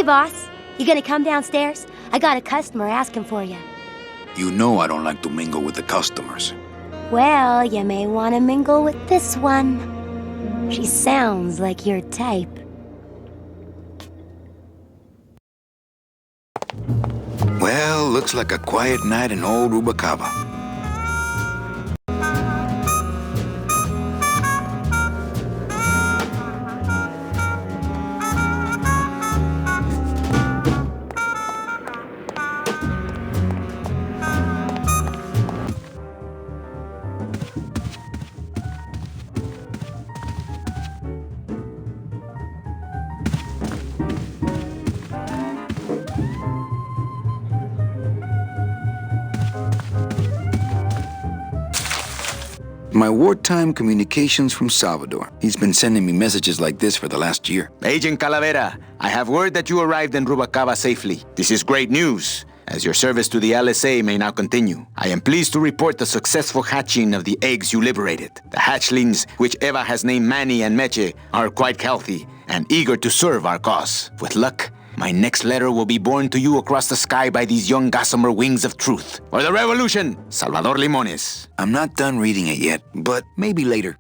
Hey, boss. You gonna come downstairs? I got a customer asking for you. You know I don't like to mingle with the customers. Well, you may want to mingle with this one. She sounds like your type. Well, looks like a quiet night in old Rubalcaba. My wartime communications from Salvador. He's been sending me messages like this for the last year. Agent Calavera, I have word that you arrived in Rubalcaba safely. This is great news, as your service to the LSA may now continue. I am pleased to report the successful hatching of the eggs you liberated. The hatchlings, which Eva has named Manny and Meche, are quite healthy and eager to serve our cause. With luck, my next letter will be borne to you across the sky by these young gossamer wings of truth. For the revolution, Salvador Limones. I'm not done reading it yet, but maybe later.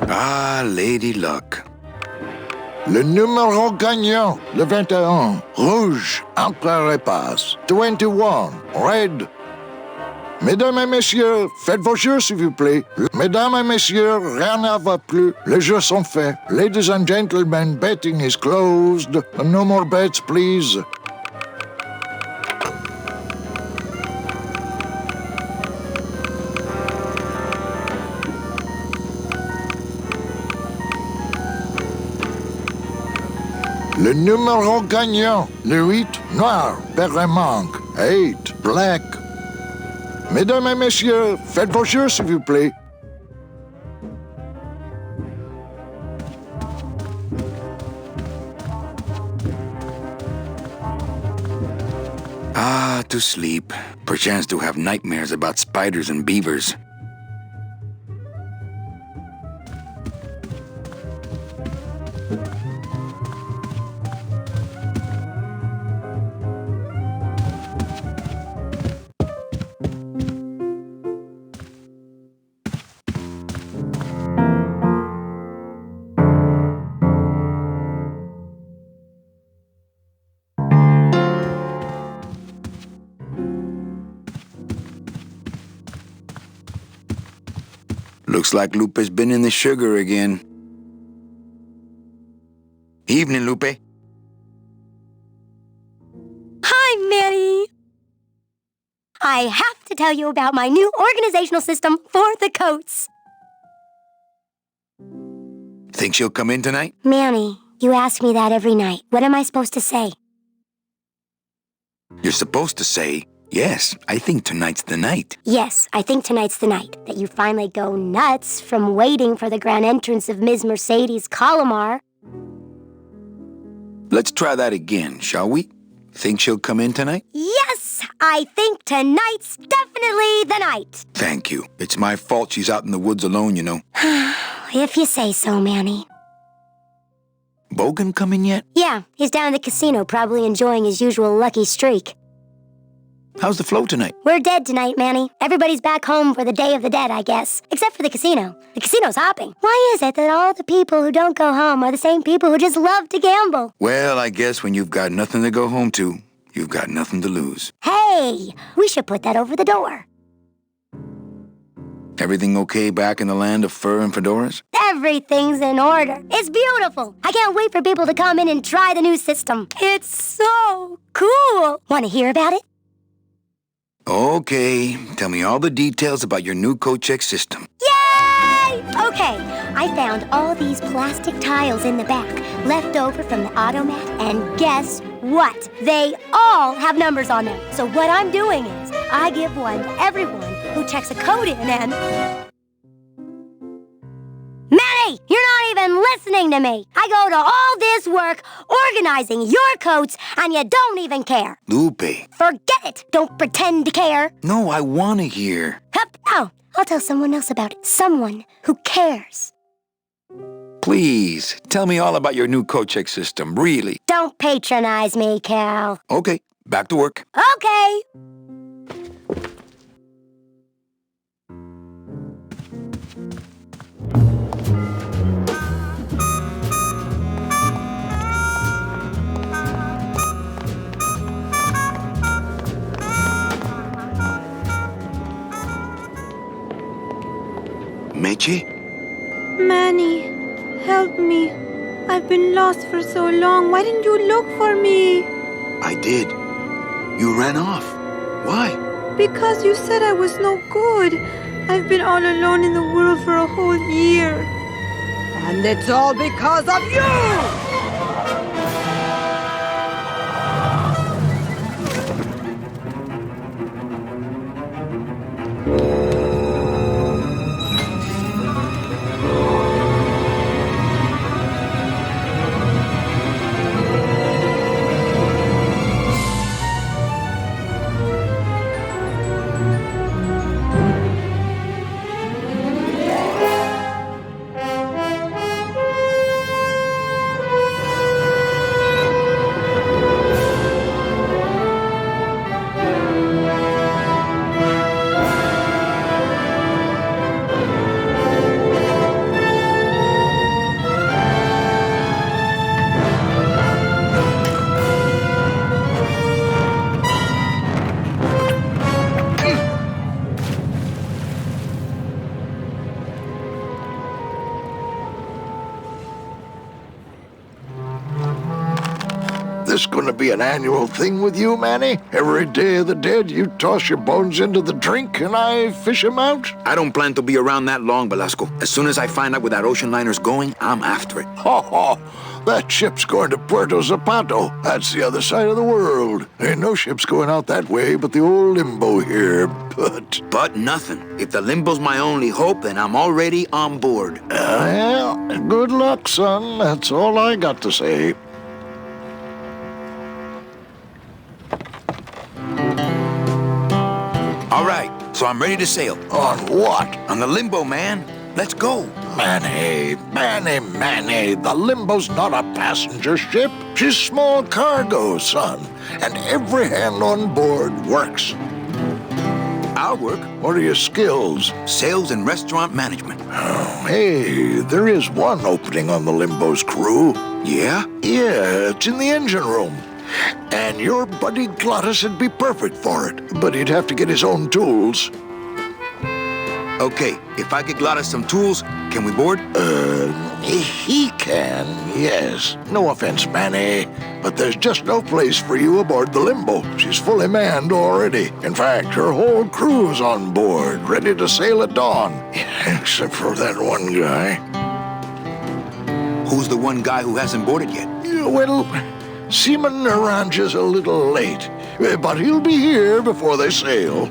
Ah, Lady Luck. Le numéro gagnant, le 21, rouge, entre les passes. 21, red. Mesdames et messieurs, faites vos jeux, s'il vous plaît. Mesdames et messieurs, rien ne va plus. Les jeux sont faits. Ladies and gentlemen, betting is closed. No more bets, please. Le numéro gagnant, le 8, noir, père manque. 8, black. Mesdames et messieurs, faites vos jeux, s'il vous plaît. Ah, to sleep. Perchance to have nightmares about spiders and beavers. Looks like Lupe's been in the sugar again. Evening, Lupe. Hi, Manny. I have to tell you about my new organizational system for the coats. Think she'll come in tonight? Manny, you ask me that every night. What am I supposed to say? You're supposed to say, yes, I think tonight's the night. Yes, I think tonight's the night that you finally go nuts from waiting for the grand entrance of Ms. Mercedes Colomar. Let's try that again, shall we? Think she'll come in tonight? Yes, I think tonight's definitely the night. Thank you. It's my fault she's out in the woods alone, you know. If you say so, Manny. Bogan come in yet? Yeah, he's down at the casino, probably enjoying his usual lucky streak. How's the flow tonight? We're dead tonight, Manny. Everybody's back home for the Day of the Dead, I guess. Except for the casino. The casino's hopping. Why is it that all the people who don't go home are the same people who just love to gamble? Well, I guess when you've got nothing to go home to, you've got nothing to lose. Hey, we should put that over the door. Everything okay back in the land of fur and fedoras? Everything's in order. It's beautiful. I can't wait for people to come in and try the new system. It's so cool. Want to hear about it? Okay, tell me all the details about your new coat check system. Yay! Okay, I found all these plastic tiles in the back, left over from the automat, and guess what? They all have numbers on them. So what I'm doing is, I give one to everyone who checks a code in and... Manny, you're not even even listening to me. I go to all this work organizing your coats, and you don't even care. Lupe. Forget it. Don't pretend to care. No, I want to hear. Hup. Oh, I'll tell someone else about it. Someone who cares. Please, tell me all about your new coat check system, really. Don't patronize me, Cal. Okay, back to work. Okay. Meche? Manny, help me. I've been lost for so long. Why didn't you look for me? I did. You ran off. Why? Because you said I was no good. I've been all alone in the world for a whole year. And it's all because of you! This gonna be an annual thing with you, Manny? Every Day of the Dead, you toss your bones into the drink and I fish 'em out? I don't plan to be around that long, Velasco. As soon as I find out where that ocean liner's going, I'm after it. Ho ho! That ship's going to Puerto Zapato. That's the other side of the world. Ain't no ships going out that way but the old limbo here, But nothing. If the limbo's my only hope, then I'm already on board. Well, good luck, son. That's all I got to say. All right, so I'm ready to sail. On what? On the limbo, man. Let's go. Manny, the Limbo's not a passenger ship. She's small cargo, son. And every hand on board works. I'll work. What are your skills? Sales and restaurant management. Oh, hey, there is one opening on the Limbo's crew. Yeah? Yeah, it's in the engine room. And your buddy Glottis would be perfect for it, but he'd have to get his own tools. Okay, if I get Glottis some tools, can we board? He can, yes. No offense, Manny, but there's just no place for you aboard the Limbo. She's fully manned already. In fact, her whole crew's on board, ready to sail at dawn. Except for that one guy. Who's the one guy who hasn't boarded yet? Yeah, well, Seaman Naranja's a little late, but he'll be here before they sail.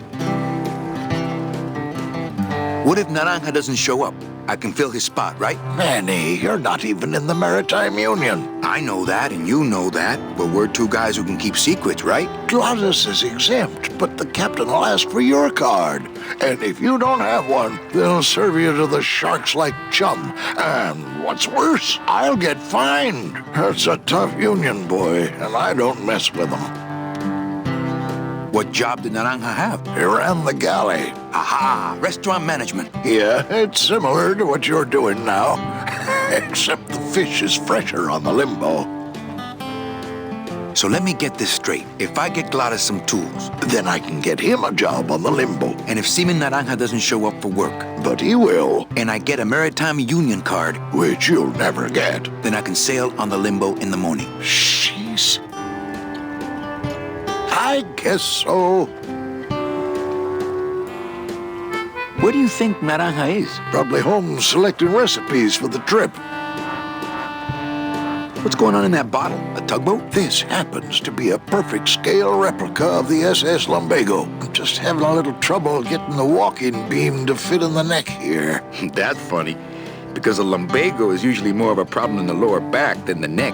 What if Naranja doesn't show up? I can fill his spot, right? Manny, you're not even in the Maritime Union. I know that, and you know that, but we're two guys who can keep secrets, right? Glottis is exempt, but the captain will ask for your card. And if you don't have one, they'll serve you to the sharks like chum. And what's worse, I'll get fined. It's a tough union, boy, and I don't mess with them. What job did Naranja have? He ran the galley. Aha, restaurant management. Yeah, it's similar to what you're doing now. Except the fish is fresher on the Limbo. So let me get this straight. If I get Glottis some tools, Then I can get him a job on the Limbo. and if Seaman Naranja doesn't show up for work, But he will, and I get a Maritime Union card, which you'll never get. then I can sail on the Limbo in the morning. Jeez. I guess so. Where do you think Naranja is? Probably home selecting recipes for the trip. What's going on in that bottle? A tugboat? This happens to be a perfect scale replica of the SS Lumbago. I'm just having a little trouble getting the walking beam to fit in the neck here. That's funny. because a lumbago is usually more of a problem in the lower back than the neck.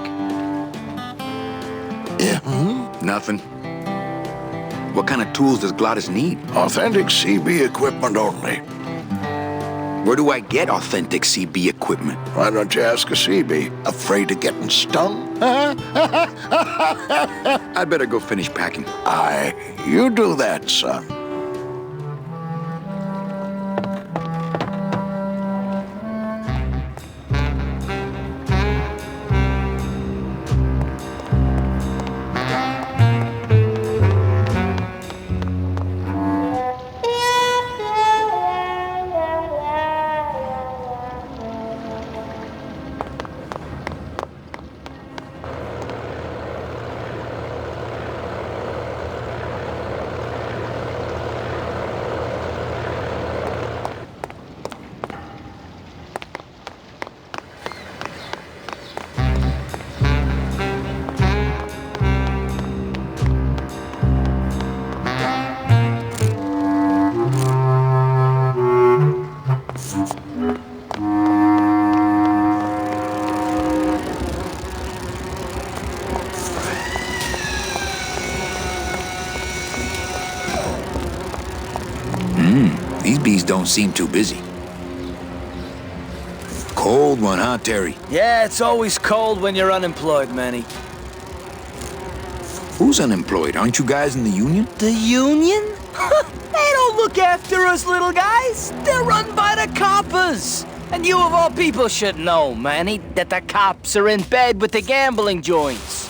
Yeah? Nothing. What kind of tools does Glottis need? Authentic CB equipment only. Where do I get authentic CB equipment? Why don't you ask a CB? Afraid of getting stung? I'd better go finish packing. Aye, you do that, son. These bees don't seem too busy. Cold one, huh, Terry? Yeah, it's always cold when you're unemployed, Manny. Who's unemployed? Aren't you guys in the union? The union? They don't look after us little guys. They're run by the coppers. And you of all people should know, Manny, that the cops are in bed with the gambling joints.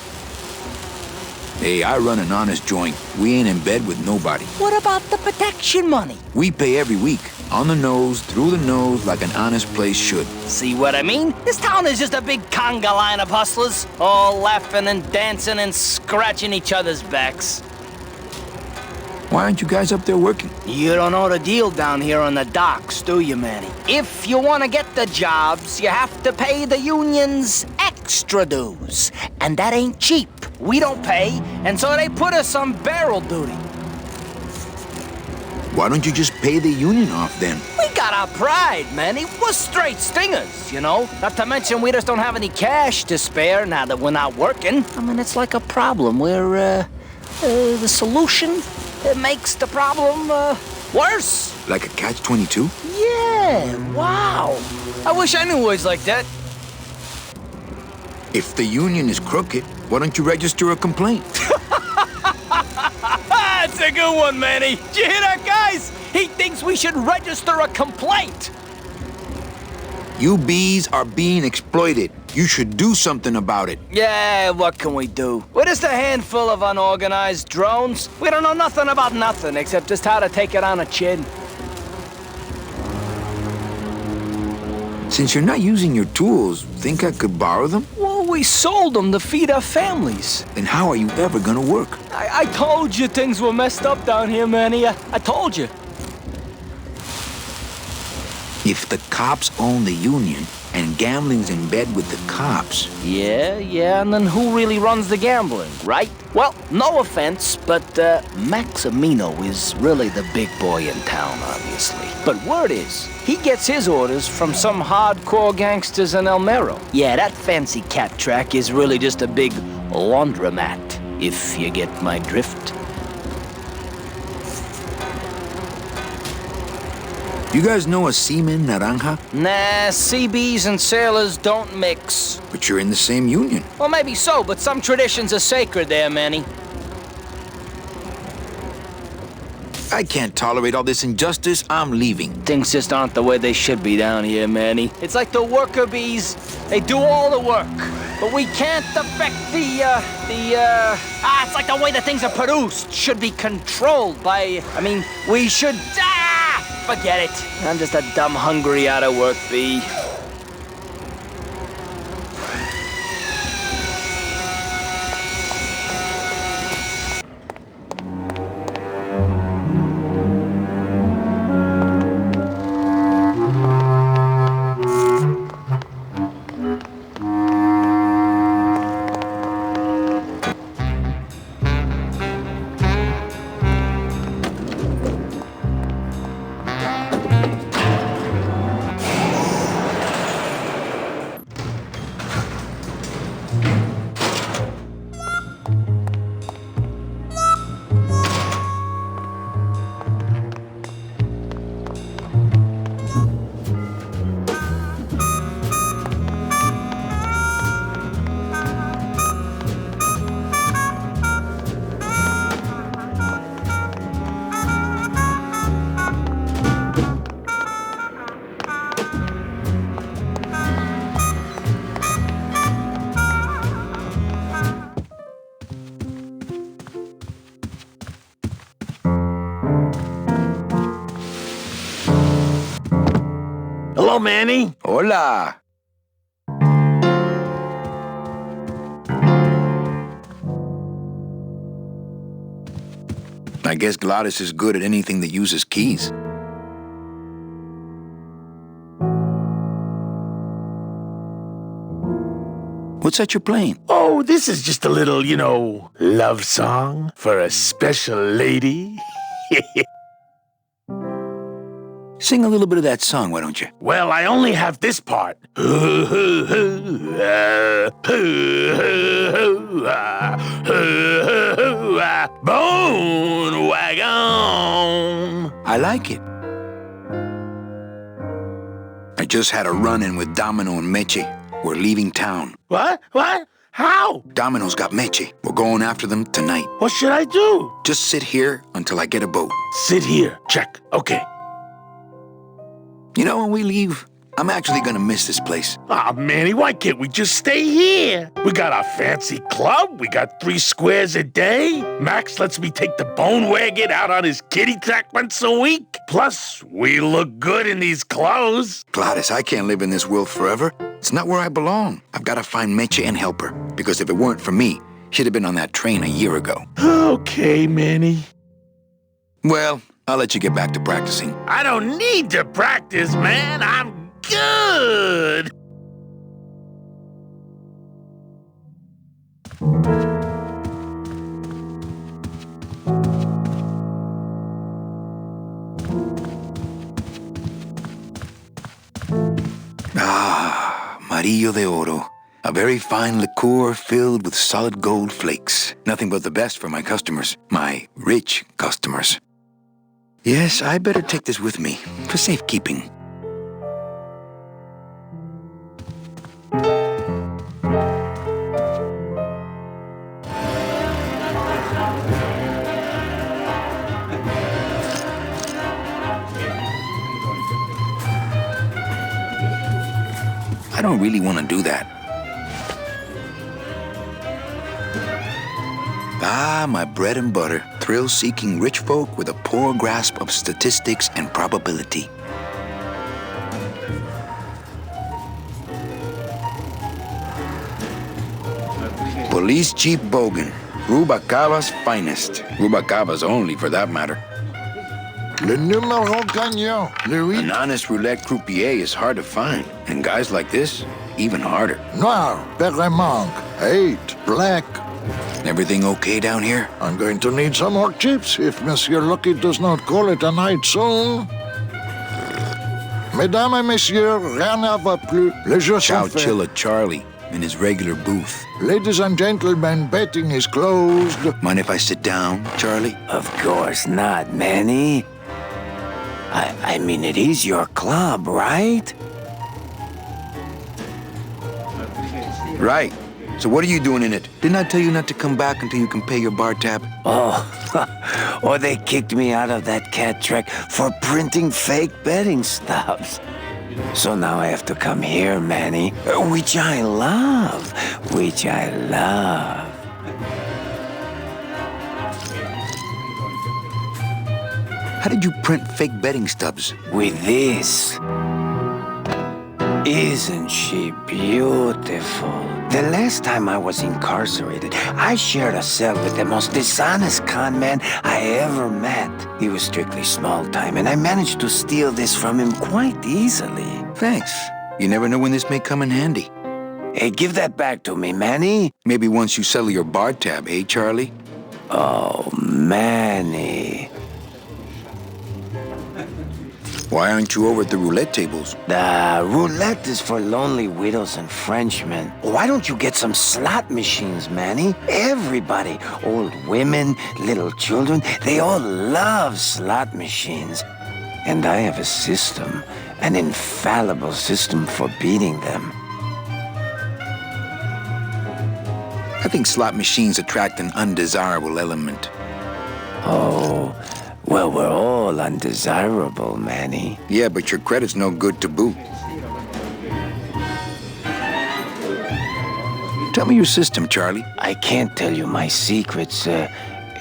Hey, I run an honest joint. We ain't in bed with nobody. What about the protection money? We pay every week. On the nose, through the nose, like an honest place should. See what I mean? This town is just a big conga line of hustlers, all laughing and dancing and scratching each other's backs. Why aren't you guys up there working? You don't know the deal down here on the docks, do you, Manny? If you want to get the jobs, you have to pay the unions extra dues. And that ain't cheap. We don't pay, and so they put us on barrel duty. Why don't you just pay the union off then? We got our pride, Manny. We're straight stingers, you know? Not to mention we just don't have any cash to spare now that we're not working. I mean, it's like a problem where, the solution makes the problem, worse. Like a catch-22? Yeah, wow. I wish I knew words like that. If the union is crooked, why don't you register a complaint? That's a good one, Manny. Did you hear that, guys? He thinks we should register a complaint. You bees are being exploited. You should do something about it. Yeah, what can we do? We're just a handful of unorganized drones. We don't know nothing about nothing except just how to take it on a chin. Since you're not using your tools, think I could borrow them? Well, we sold them to feed our families. Then how are you ever gonna work? I told you things were messed up down here, Manny. I told you. If the cops own the union and gambling's in bed with the cops... Yeah, and then who really runs the gambling, right? Well, no offense, but Maximino is really the big boy in town, obviously. But word is, he gets his orders from some hardcore gangsters in El Mero. Yeah, that fancy cat track is really just a big laundromat, if you get my drift. You guys know a seaman naranja? Nah, CBs and sailors don't mix. But you're in the same union. Well, maybe so, but some traditions are sacred there, Manny. I can't tolerate all this injustice. I'm leaving. Things just aren't the way they should be down here, Manny. It's like the worker bees. They do all the work. But we can't affect it's like the way that things are produced should be controlled by, we should, forget it. I'm just a dumb, hungry, out-of-work bee. Manny. Hola. I guess Gladys is good at anything that uses keys. What's that you're playing? Oh, this is just a little, love song for a special lady. Sing a little bit of that song, why don't you? Well, I only have this part. Bone wagon. I like it. I just had a run-in with Domino and Meche. We're leaving town. What? How? Domino's got Meche. We're going after them tonight. What should I do? Just sit here until I get a boat. Sit here. Check. Okay. You know, when we leave, I'm actually gonna miss this place. Aw, Manny, why can't we just stay here? We got our fancy club. We got 3 squares a day. Max lets me take the bone wagon out on his kiddie track once a week. Plus, we look good in these clothes. Gladys, I can't live in this world forever. It's not where I belong. I've got to find Meche and help her. Because if it weren't for me, she'd have been on that train a year ago. Okay, Manny. Well, I'll let you get back to practicing. I don't need to practice, man. I'm good. Amarillo de Oro. A very fine liqueur filled with solid gold flakes. Nothing but the best for my customers. My rich customers. Yes, I better take this with me for safekeeping. I don't really want to do that. Ah, my bread and butter. Thrill-seeking rich folk with a poor grasp of statistics and probability. Police Jeep Bogan. Rubacava's finest. Rubacava's only, for that matter. Le numéro gagnant, le An honest roulette croupier is hard to find. And guys like this, even harder. noir, Perremanque, 8, black. Everything okay down here? I'm going to need some more chips if Monsieur Lucky does not call it a night soon. Mesdames et messieurs, rien ne va plus. Les jeux Chow sont faits. Chilla Charlie in his regular booth. Ladies and gentlemen, betting is closed. Mind if I sit down, Charlie? Of course not, Manny. I mean, it is your club, right? Right. So what are you doing in it? Didn't I tell you not to come back until you can pay your bar tab? Oh, or they kicked me out of that cat track for printing fake betting stubs. So now I have to come here, Manny, which I love. How did you print fake betting stubs? With this. Isn't she beautiful? The last time I was incarcerated, I shared a cell with the most dishonest con man I ever met. He was strictly small time, and I managed to steal this from him quite easily. Thanks. You never know when this may come in handy. Hey, give that back to me, Manny. Maybe once you settle your bar tab, eh, Charlie? Oh, Manny. Why aren't you over at the roulette tables? The roulette is for lonely widows and Frenchmen. Why don't you get some slot machines, Manny? Everybody, old women, little children, they all love slot machines. And I have a system, an infallible system for beating them. I think slot machines attract an undesirable element. Oh, well, we're all undesirable, Manny. Yeah, but your credit's no good to boot. Tell me your system, Charlie. I can't tell you my secrets,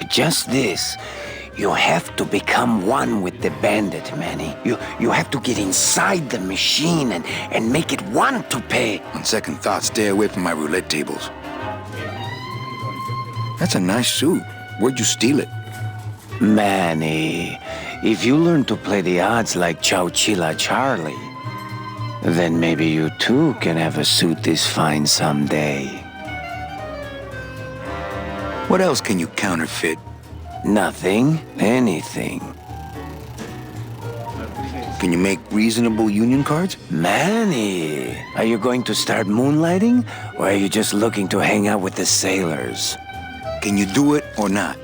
just this. You have to become one with the bandit, Manny. You have to get inside the machine and make it want to pay. On second thought, stay away from my roulette tables. That's a nice suit. Where'd you steal it? Manny, if you learn to play the odds like Chowchilla Charlie, then maybe you too can have a suit this fine someday. What else can you counterfeit? Nothing. Anything. Can you make reasonable union cards? Manny, are you going to start moonlighting, or are you just looking to hang out with the sailors? Can you do it or not?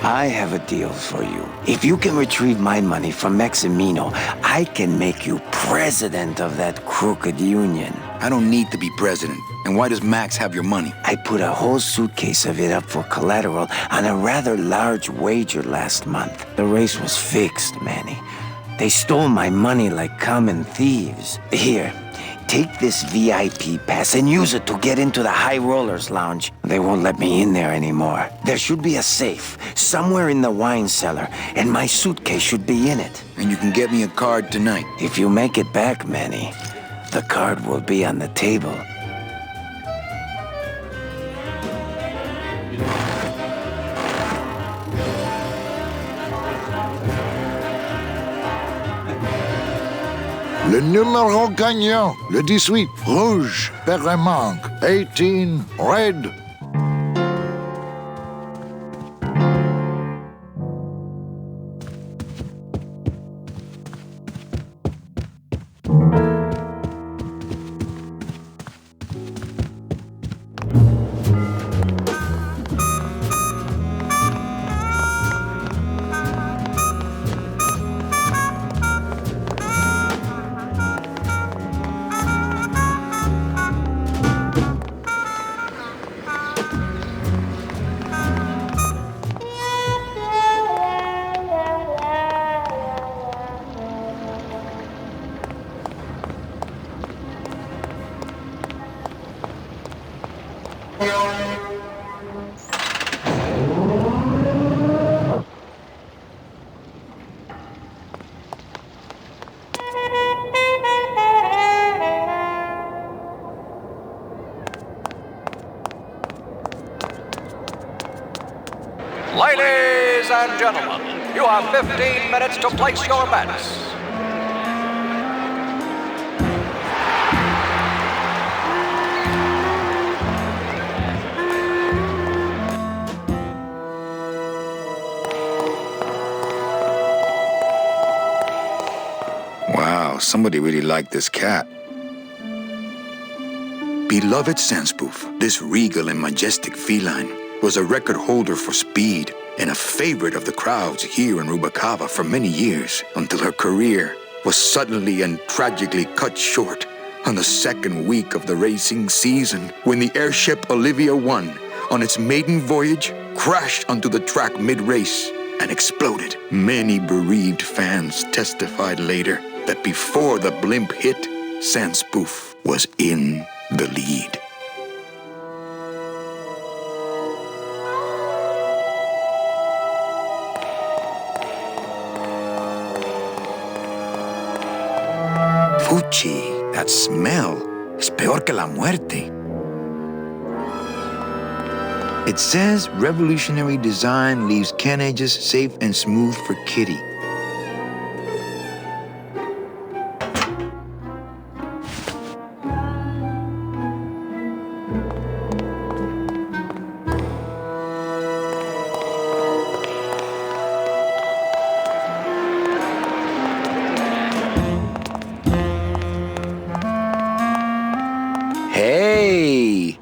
I have a deal for you. If you can retrieve my money from Maximino, I can make you president of that crooked union. I don't need to be president. And why does Max have your money? I put a whole suitcase of it up for collateral on a rather large wager last month. The race was fixed, Manny. They stole my money like common thieves. Here, take this VIP pass and use it to get into the High Rollers Lounge. They won't let me in there anymore. There should be a safe somewhere in the wine cellar, and my suitcase should be in it. And you can get me a card tonight. If you make it back, Manny, the card will be on the table. Le numéro gagnant, le 18, rouge, paire manque, 18, red. Ladies and gentlemen, you have 15 minutes to place your bets. Wow, somebody really liked this cat. Beloved Sandspoof, this regal and majestic feline was a record holder for speed and a favorite of the crowds here in Rubalcaba for many years, until her career was suddenly and tragically cut short on the second week of the racing season, when the airship Olivia 1, on its maiden voyage, crashed onto the track mid-race and exploded. Many bereaved fans testified later that before the blimp hit, Sandspoof was in the lead. Fuchi, that smell is peor que la muerte. It says revolutionary design leaves can edges safe and smooth for Kitty. Hey!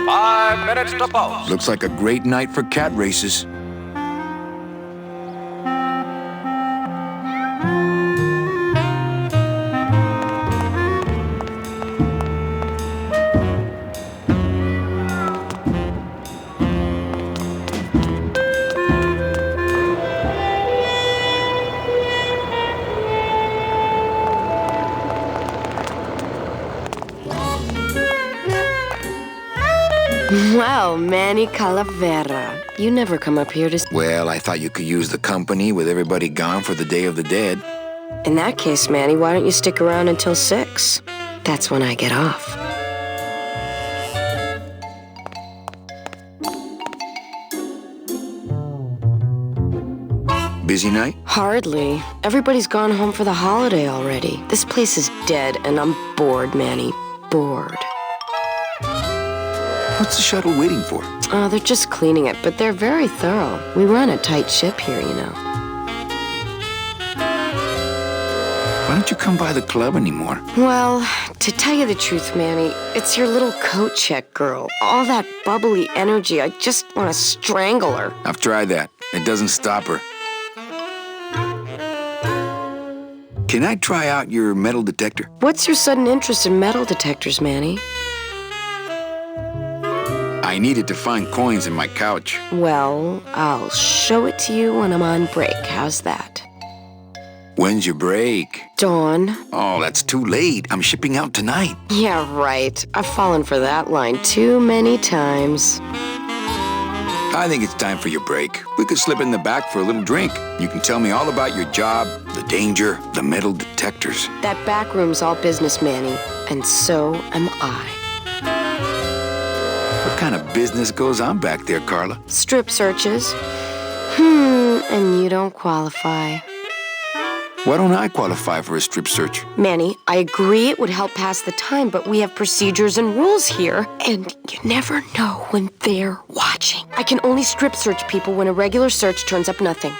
5 minutes to post. Looks like a great night for cat races. Well, Manny Calavera, you never come up here to... Well, I thought you could use the company with everybody gone for the Day of the Dead. In that case, Manny, why don't you stick around until 6? That's when I get off. Busy night? Hardly. Everybody's gone home for the holiday already. This place is dead, and I'm bored, Manny. Bored. What's the shuttle waiting for? Oh, they're just cleaning it, but they're very thorough. We run a tight ship here, you know. Why don't you come by the club anymore? Well, to tell you the truth, Manny, it's your little coat check girl. All that bubbly energy, I just want to strangle her. I've tried that. It doesn't stop her. Can I try out your metal detector? What's your sudden interest in metal detectors, Manny? I needed to find coins in my couch. Well, I'll show it to you when I'm on break. How's that? When's your break? Dawn. Oh, that's too late. I'm shipping out tonight. Yeah, right. I've fallen for that line too many times. I think it's time for your break. We could slip in the back for a little drink. You can tell me all about your job, the danger, the metal detectors. That back room's all business, Manny, and so am I. What kind of business goes on back there, Carla? Strip searches. And you don't qualify. Why don't I qualify for a strip search? Manny, I agree it would help pass the time, but we have procedures and rules here, and you never know when they're watching. I can only strip search people when a regular search turns up nothing.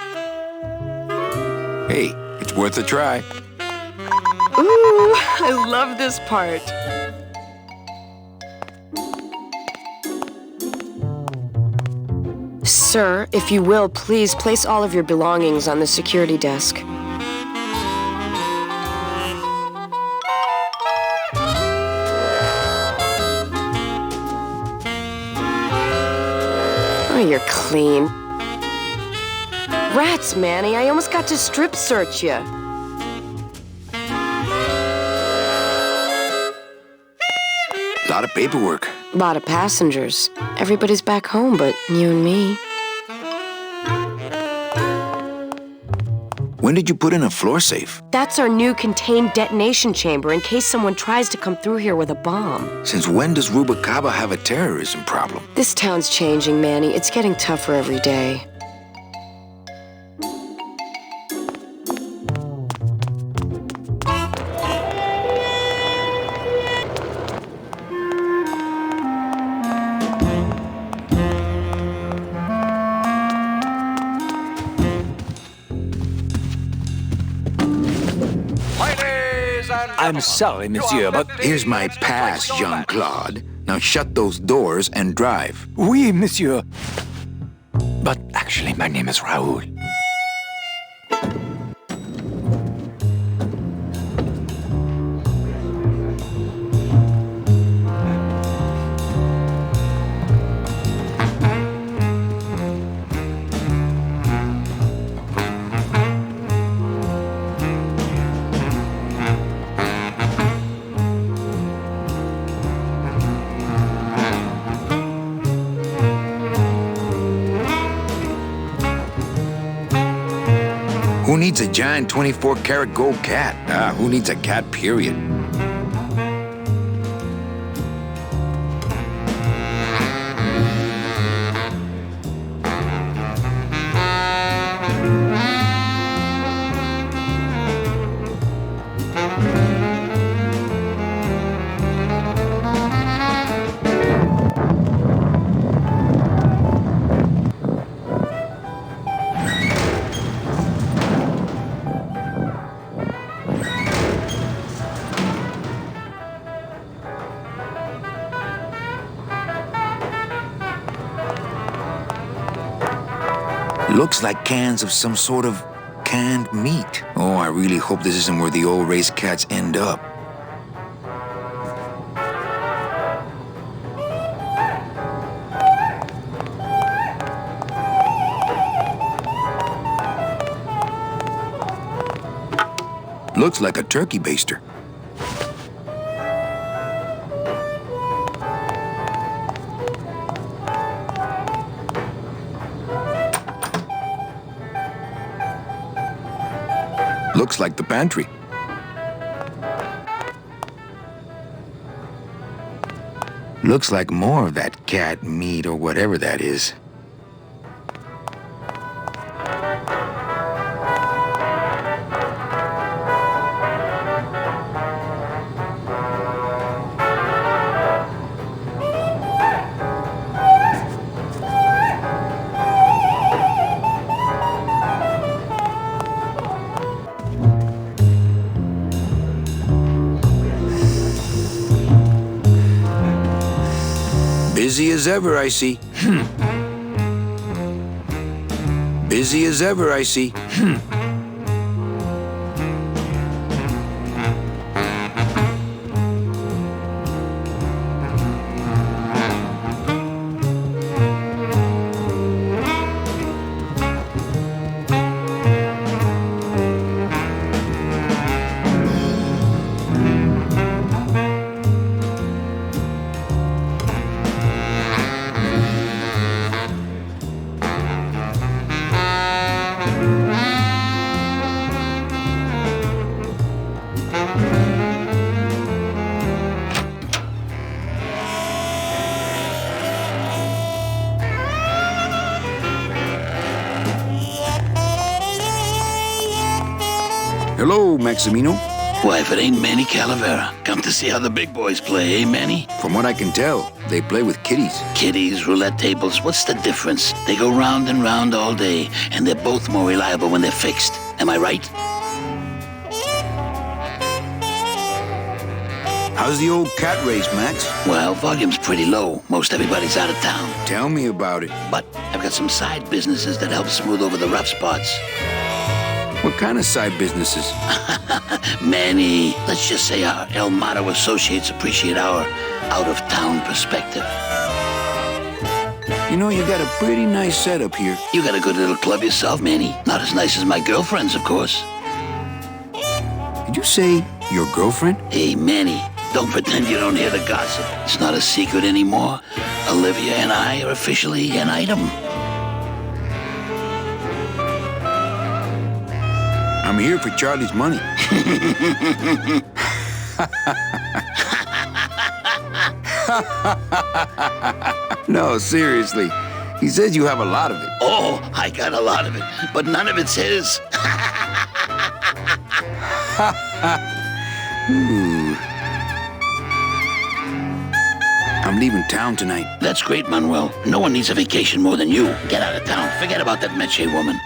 Hey, it's worth a try. Ooh, I love this part. Sir, if you will, please place all of your belongings on the security desk. Oh, you're clean. Rats, Manny, I almost got to strip search you. Lot of paperwork. Lot of passengers. Everybody's back home but you and me. When did you put in a floor safe? That's our new contained detonation chamber in case someone tries to come through here with a bomb. Since when does Rubacaba have a terrorism problem? This town's changing, Manny. It's getting tougher every day. I'm sorry, monsieur, but here's my pass, Jean-Claude. Now shut those doors and drive. Oui, monsieur. But actually, my name is Raoul. Who needs a giant 24-karat gold cat? Who needs a cat, period? Looks like cans of some sort of canned meat. Oh, I really hope this isn't where the old race cats end up. Looks like a turkey baster. Looks like the pantry. Looks like more of that cat meat or whatever that is. Busy as ever, I see. Busy as ever, I see. Hello, Maximino. Why, if it ain't Manny Calavera, come to see how the big boys play, eh, Manny? From what I can tell, they play with kitties. Kitties, roulette tables, what's the difference? They go round and round all day, and they're both more reliable when they're fixed. Am I right? How's the old cat race, Max? Well, volume's pretty low. Most everybody's out of town. Tell me about it. But I've got some side businesses that help smooth over the rough spots. What kind of side businesses? Manny, let's just say our El Mato associates appreciate our out-of-town perspective. You know, you got a pretty nice setup here. You got a good little club yourself, Manny. Not as nice as my girlfriend's, of course. Did you say your girlfriend? Hey, Manny, don't pretend you don't hear the gossip. It's not a secret anymore. Olivia and I are officially an item. I'm here for Charlie's money. No, seriously. He says you have a lot of it. Oh, I got a lot of it, but none of it's his. Ooh. I'm leaving town tonight. That's great, Manuel. No one needs a vacation more than you. Get out of town. Forget about that Meche woman.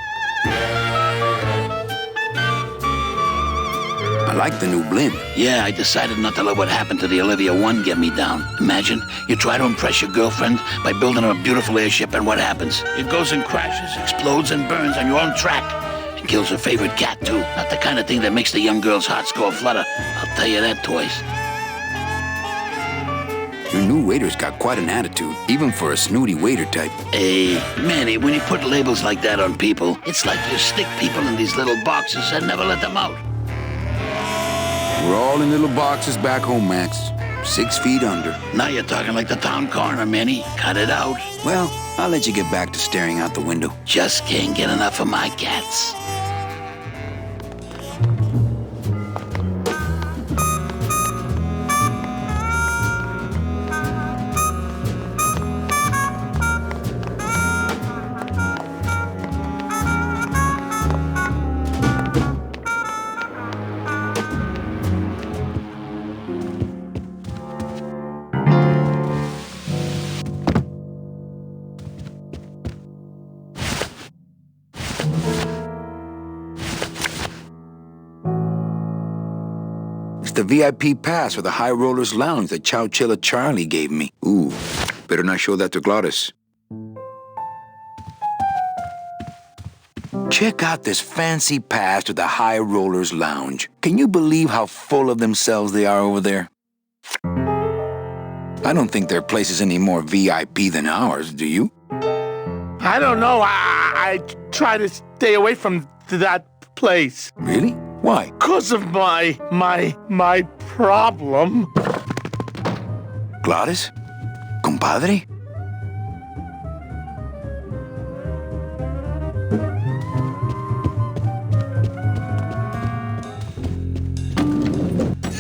I like the new blimp. Yeah, I decided not to let what happened to the Olivia 1 get me down. Imagine, you try to impress your girlfriend by building her a beautiful airship, and what happens? It goes and crashes, explodes and burns on your own track. And kills her favorite cat, too. Not the kind of thing that makes the young girl's hearts go flutter. I'll tell you that, toys. Your new waiter's got quite an attitude, even for a snooty waiter type. Hey, Manny, when you put labels like that on people, it's like you stick people in these little boxes and never let them out. We're all in little boxes back home, Max. 6 feet under. Now you're talking like the town coroner, Manny. Cut it out. Well, I'll let you get back to staring out the window. Just can't get enough of my cats. The VIP pass for the High Rollers Lounge that Chowchilla Charlie gave me. Ooh, better not show that to Glottis. Check out this fancy pass to the High Rollers Lounge. Can you believe how full of themselves they are over there? I don't think their place is any more VIP than ours, do you? I don't know. I try to stay away from that place. Really? Why? 'Cause of my problem. Glottis? Compadre?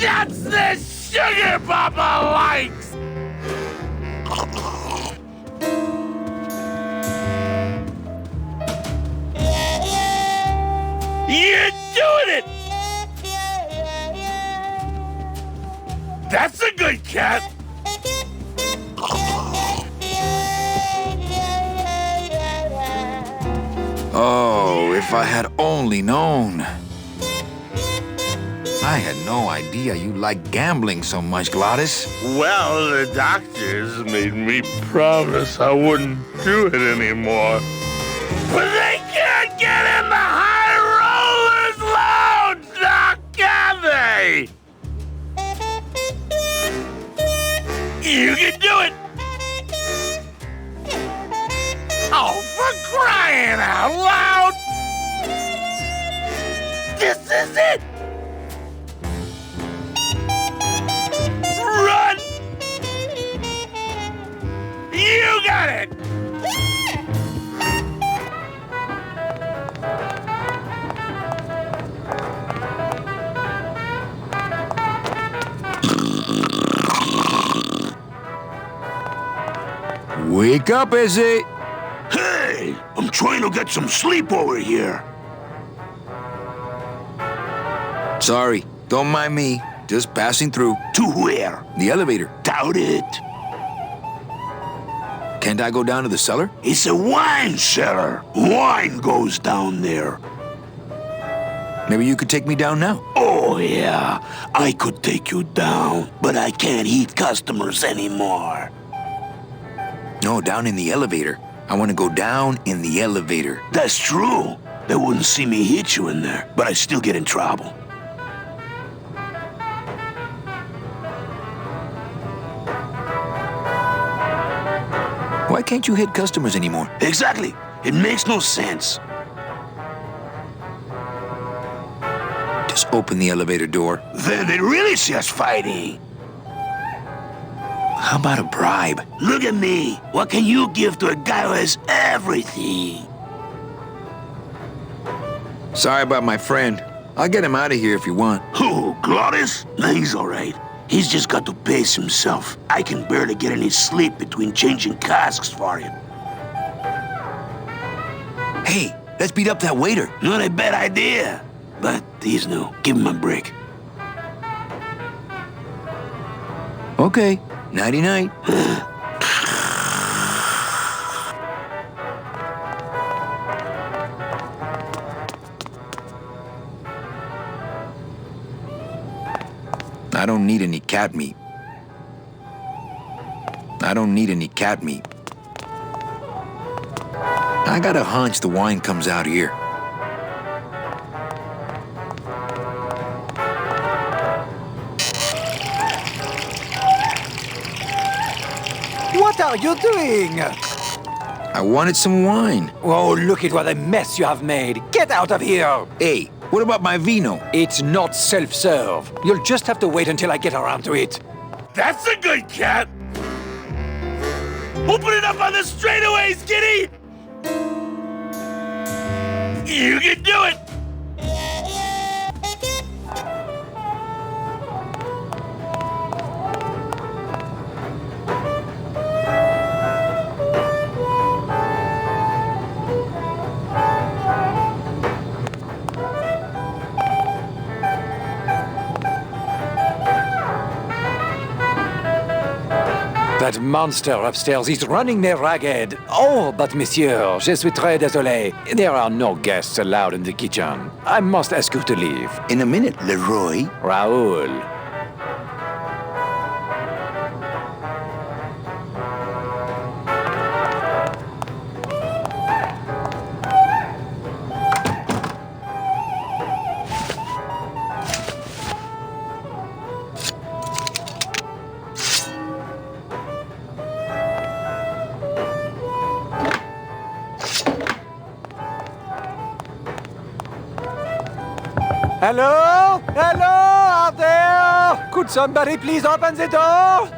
That's the sugar Papa likes! You're doing it! That's a good cat! Oh, if I had only known. I had no idea you liked gambling so much, Glottis. Well, the doctors made me promise I wouldn't do it anymore. But they can't get in the High Rollers Lounge, now can they? You can do it! Oh, for crying out loud! This is it! Run! You got it! Wake up, Izzy! Hey, I'm trying to get some sleep over here. Sorry, don't mind me. Just passing through. To where? The elevator. Doubt it. Can't I go down to the cellar? It's a wine cellar. Wine goes down there. Maybe you could take me down now. Oh, yeah. I could take you down, but I can't heat customers anymore. No, down in the elevator. I want to go down in the elevator. That's true. They wouldn't see me hit you in there, but I still get in trouble. Why can't you hit customers anymore? Exactly. It makes no sense. Just open the elevator door. Then they really see us fighting. How about a bribe? Look at me. What can you give to a guy who has everything? Sorry about my friend. I'll get him out of here if you want. Who, Glottis? Nah, he's all right. He's just got to pace himself. I can barely get any sleep between changing casks for him. Hey, let's beat up that waiter. Not a bad idea. But he's new. Give him a break. Okay, nighty-night. I don't need any cat meat. I don't need any cat meat. I got a hunch the wine comes out here. What are you doing? I wanted some wine. Oh, look at what a mess you have made. Get out of here! Hey, what about my vino? It's not self-serve. You'll just have to wait until I get around to it. That's a good cat! Open it up on the straightaways, kitty! You can do it! That monster upstairs is running me ragged. Oh, but monsieur, je suis très désolé. There are no guests allowed in the kitchen. I must ask you to leave. In a minute, Leroy. Raoul. Hello? Hello out there? Could somebody please open the door?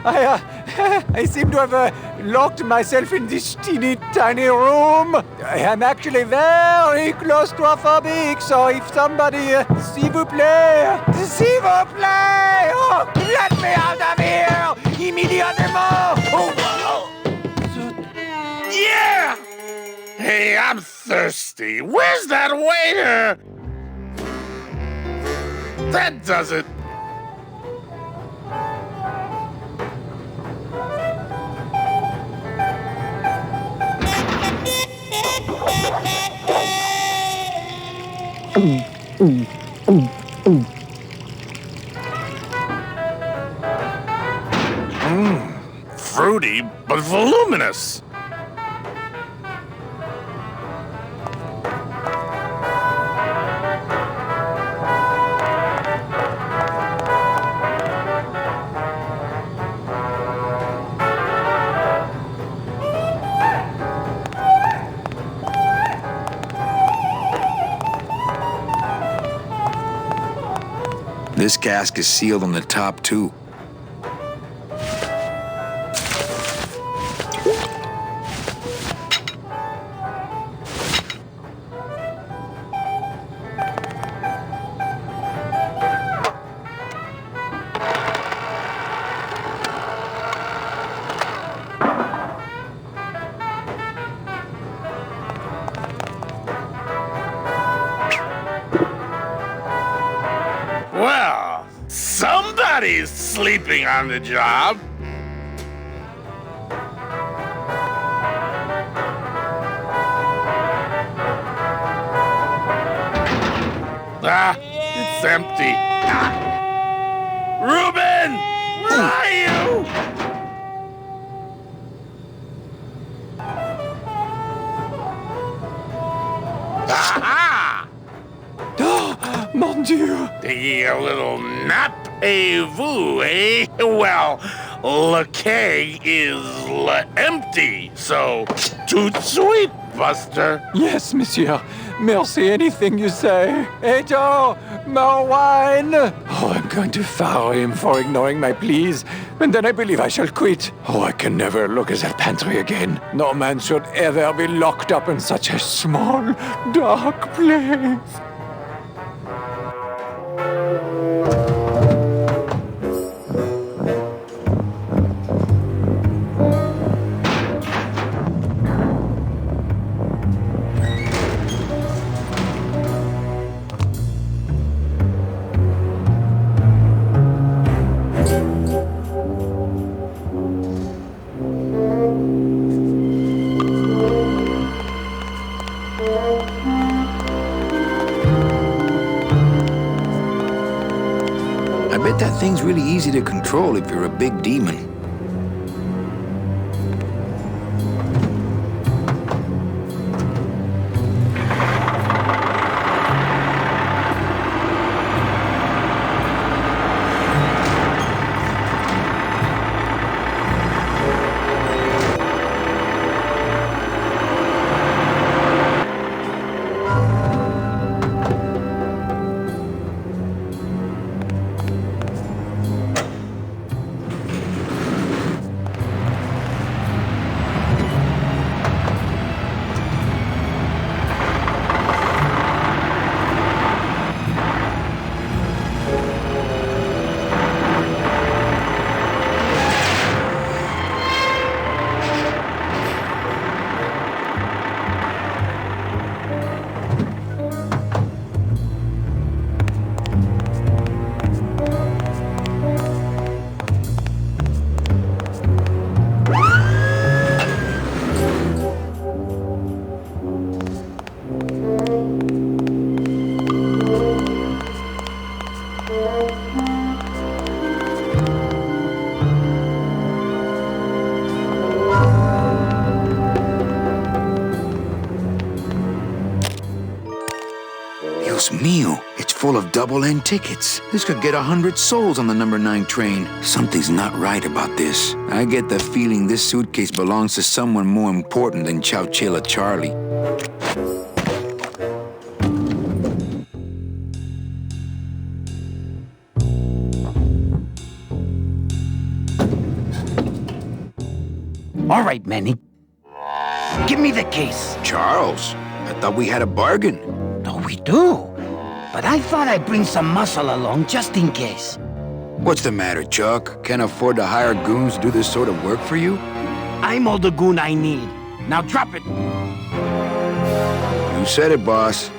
I seem to have locked myself in this teeny tiny room. I am actually very claustrophobic, so if somebody, s'il vous plaît, oh, let me out of here, immediatement. Oh. Yeah! Hey, I'm thirsty. Where's that waiter? That does it. Fruity, but voluminous. This cask is sealed on the top, too. Well, somebody's sleeping on the job. Ah, it's empty. Ah. Reuben! Where are you? Aha! Mon Dieu! Taking a little nap, vous, eh? Well, le keg is empty, so tout sweet, Buster. Yes, monsieur. Merci, anything you say. Hey, Joe, more wine. Oh, I'm going to fire him for ignoring my pleas, and then I believe I shall quit. Oh, I can never look at that pantry again. No man should ever be locked up in such a small, dark place. I bet that thing's really easy to control if you're a big demon. Dios mío, it's full of double-end tickets. This could get 100 souls on the number 9 train. Something's not right about this. I get the feeling this suitcase belongs to someone more important than Chowchilla Charlie. All right, Manny. Give me the case. Charles, I thought we had a bargain. No, we do. But I thought I'd bring some muscle along just in case. What's the matter, Chuck? Can't afford to hire goons to do this sort of work for you? I'm all the goon I need. Now drop it. You said it, boss.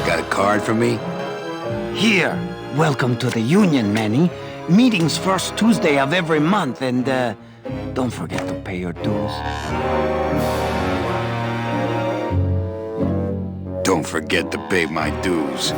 Got a card for me? Here. Welcome to the union, Manny. Meetings first Tuesday of every month, and don't forget to pay your dues. Don't forget to pay my dues.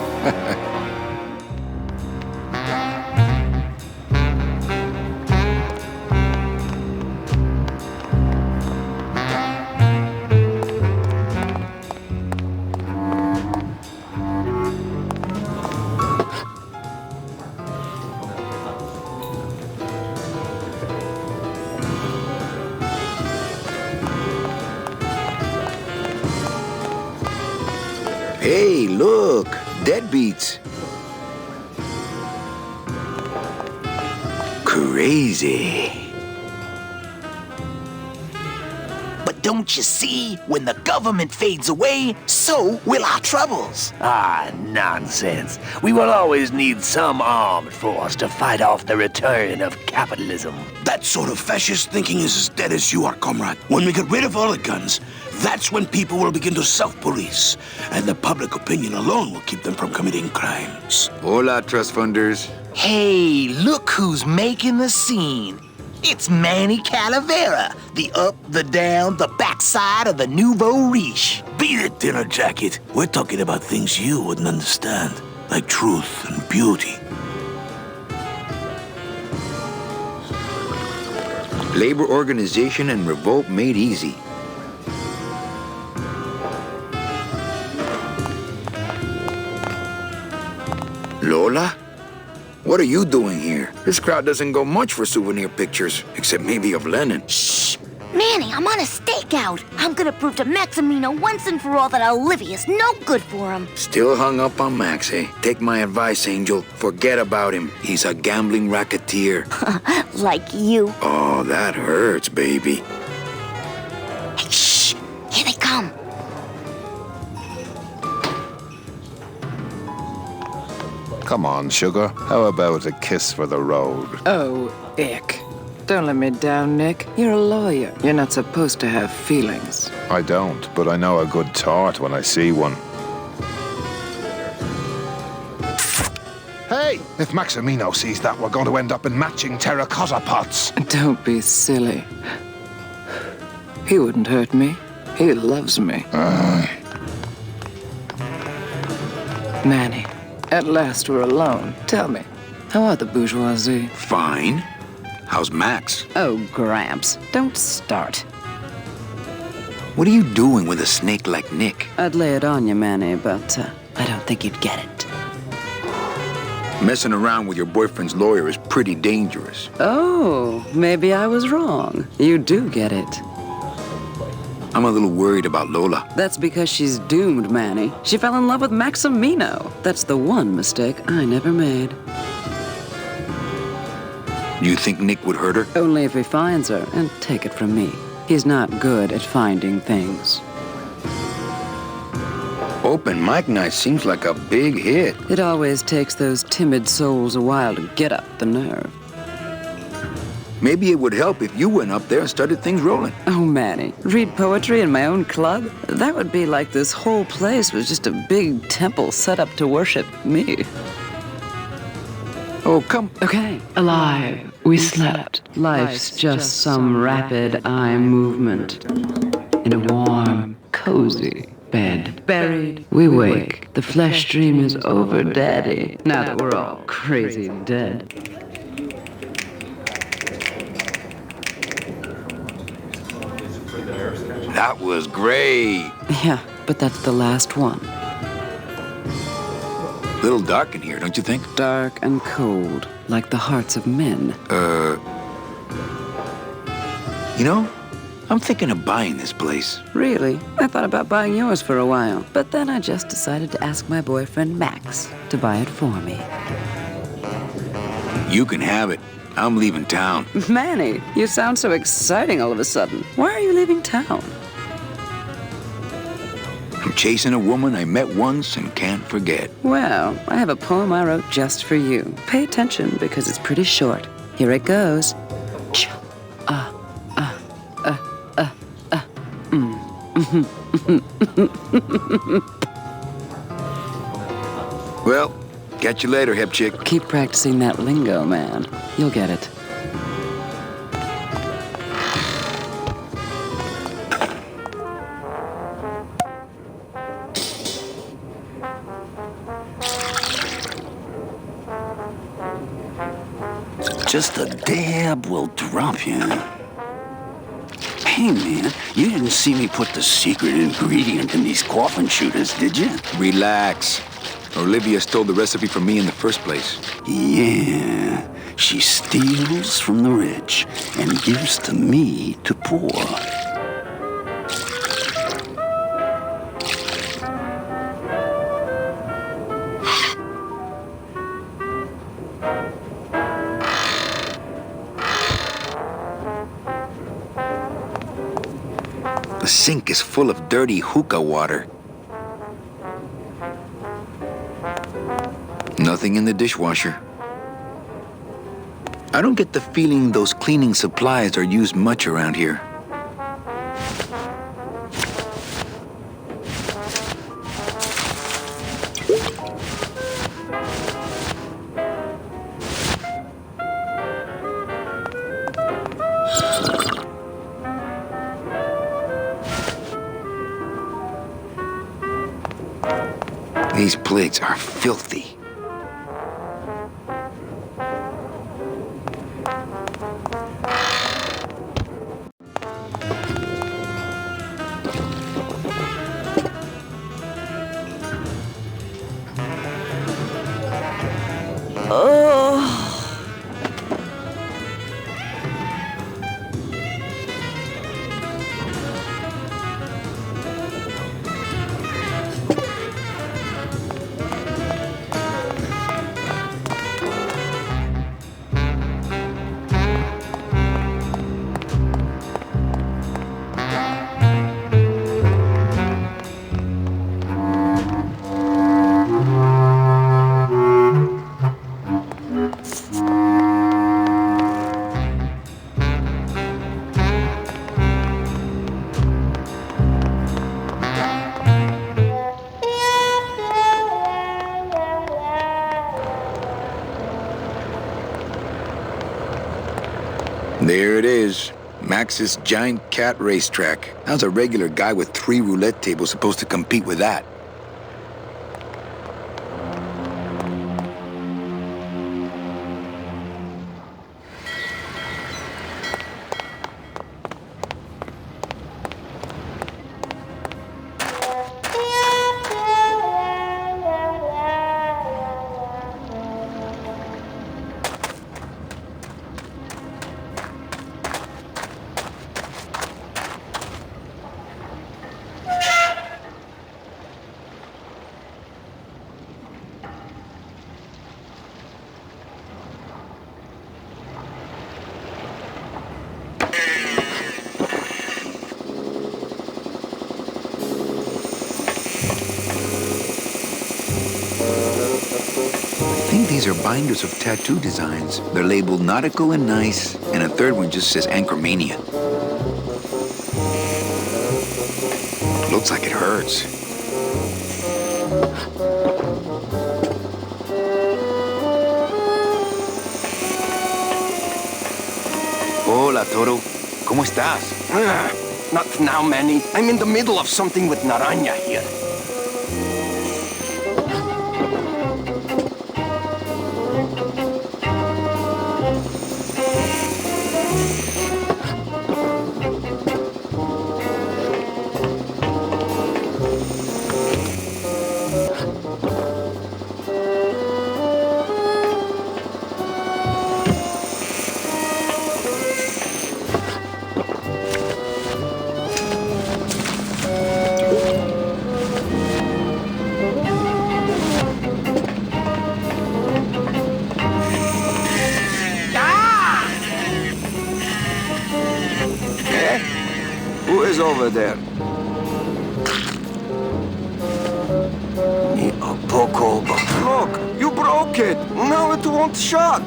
Hey, look! Deadbeats! Crazy. But don't you see? When the government fades away, so will our troubles. Ah, nonsense. We will always need some armed force to fight off the return of capitalism. That sort of fascist thinking is as dead as you are, comrade. When we get rid of all the guns, that's when people will begin to self-police, and the public opinion alone will keep them from committing crimes. Hola, trust funders. Hey, look who's making the scene. It's Manny Calavera, the up, the down, the backside of the nouveau riche. Beat it, dinner jacket. We're talking about things you wouldn't understand, like truth and beauty. Labor organization and revolt made easy. Lola? What are you doing here? This crowd doesn't go much for souvenir pictures, except maybe of Lenin. Shh! Manny, I'm on a stakeout. I'm gonna prove to Maximino once and for all that Olivia's no good for him. Still hung up on Max, eh? Take my advice, Angel. Forget about him. He's a gambling racketeer. Like you. Oh, that hurts, baby. Hey, shh! Here they come. Come on, sugar. How about a kiss for the road? Oh, ick. Don't let me down, Nick. You're a lawyer. You're not supposed to have feelings. I don't, but I know a good tart when I see one. Hey! If Maximino sees that, we're going to end up in matching terracotta pots. Don't be silly. He wouldn't hurt me. He loves me. Manny, at last we're alone. Tell me, how are the bourgeoisie? Fine. How's Max? Oh, Gramps, don't start. What are you doing with a snake like Nick? I'd lay it on you, Manny, but I don't think you'd get it. Messing around with your boyfriend's lawyer is pretty dangerous. Oh, maybe I was wrong. You do get it. I'm a little worried about Lola. That's because she's doomed, Manny. She fell in love with Maximino. That's the one mistake I never made. You think Nick would hurt her? Only if he finds her, and take it from me. He's not good at finding things. Open mic night seems like a big hit. It always takes those timid souls a while to get up the nerve. Maybe it would help if you went up there and started things rolling. Oh, Manny, read poetry in my own club? That would be like this whole place was just a big temple set up to worship me. Oh, come. Okay. Alive. We slept. Life's just some rapid eye movement. In a warm, cozy bed. Buried. We wake. The flesh dream is over, Daddy. Now that we're all crazy dead. That was great. Yeah, but that's the last one. Little dark in here, don't you think? Dark and cold, like the hearts of men. You know, I'm thinking of buying this place. Really? I thought about buying yours for a while, but then I just decided to ask my boyfriend Max to buy it for me. You can have it. I'm leaving town. Manny, you sound so exciting all of a sudden. Why are you leaving town? I'm chasing a woman I met once and can't forget. Well, I have a poem I wrote just for you. Pay attention because it's pretty short. Here it goes. Well, catch you later, hip chick. Keep practicing that lingo, man. You'll get it. Just a dab will drop you. Hey, man, you didn't see me put the secret ingredient in these coffin shooters, did you? Relax. Olivia stole the recipe from me in the first place. Yeah, she steals from the rich and gives to me to poor. The sink is full of dirty hookah water. Nothing in the dishwasher. I don't get the feeling those cleaning supplies are used much around here. These plates are filthy. There it is. Max's giant cat racetrack. How's a regular guy with 3 roulette tables supposed to compete with that? I think these are binders of tattoo designs. They're labeled nautical and nice, and a third one just says Anchormania. Looks like it hurts. Hola, Toro. ¿Cómo estás? Not now, Manny. I'm in the middle of something with Naranja here. over there. A poco, but look, you broke it. Now it won't shut.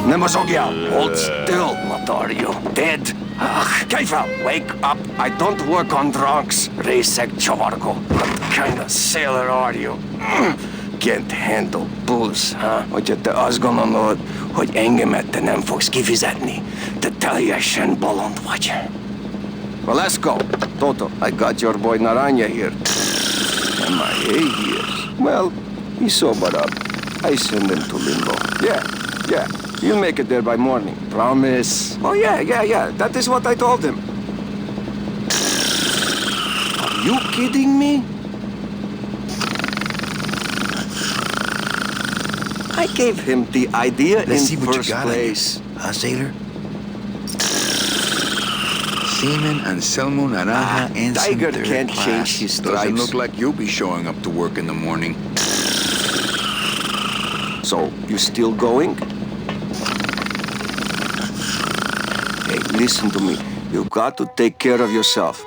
Nemazogya, hold still. What are you, dead? Kaifa, wake up. I don't work on drunks. Resek Chavargo. What kind of sailor are you? Can't handle booze, huh? Hogy te azt gondolod, hogy engemet te nem fogsz kifizetni? Te teljesen bolond vagy. Well, let's go. Toto, I got your boy Naranja here. MIA here. Well, he sobered up. I send him to limbo. Yeah. You'll make it there by morning. Promise. Oh, yeah. That is what I told him. Are you kidding me? I gave him the idea Let's see in what you first got place. Huh, sailor? Seaman, Anselmo, Naranja, and Tiger can't change his stripes. Doesn't look like you'll be showing up to work in the morning. So, you still going? Hey, listen to me. You got to take care of yourself.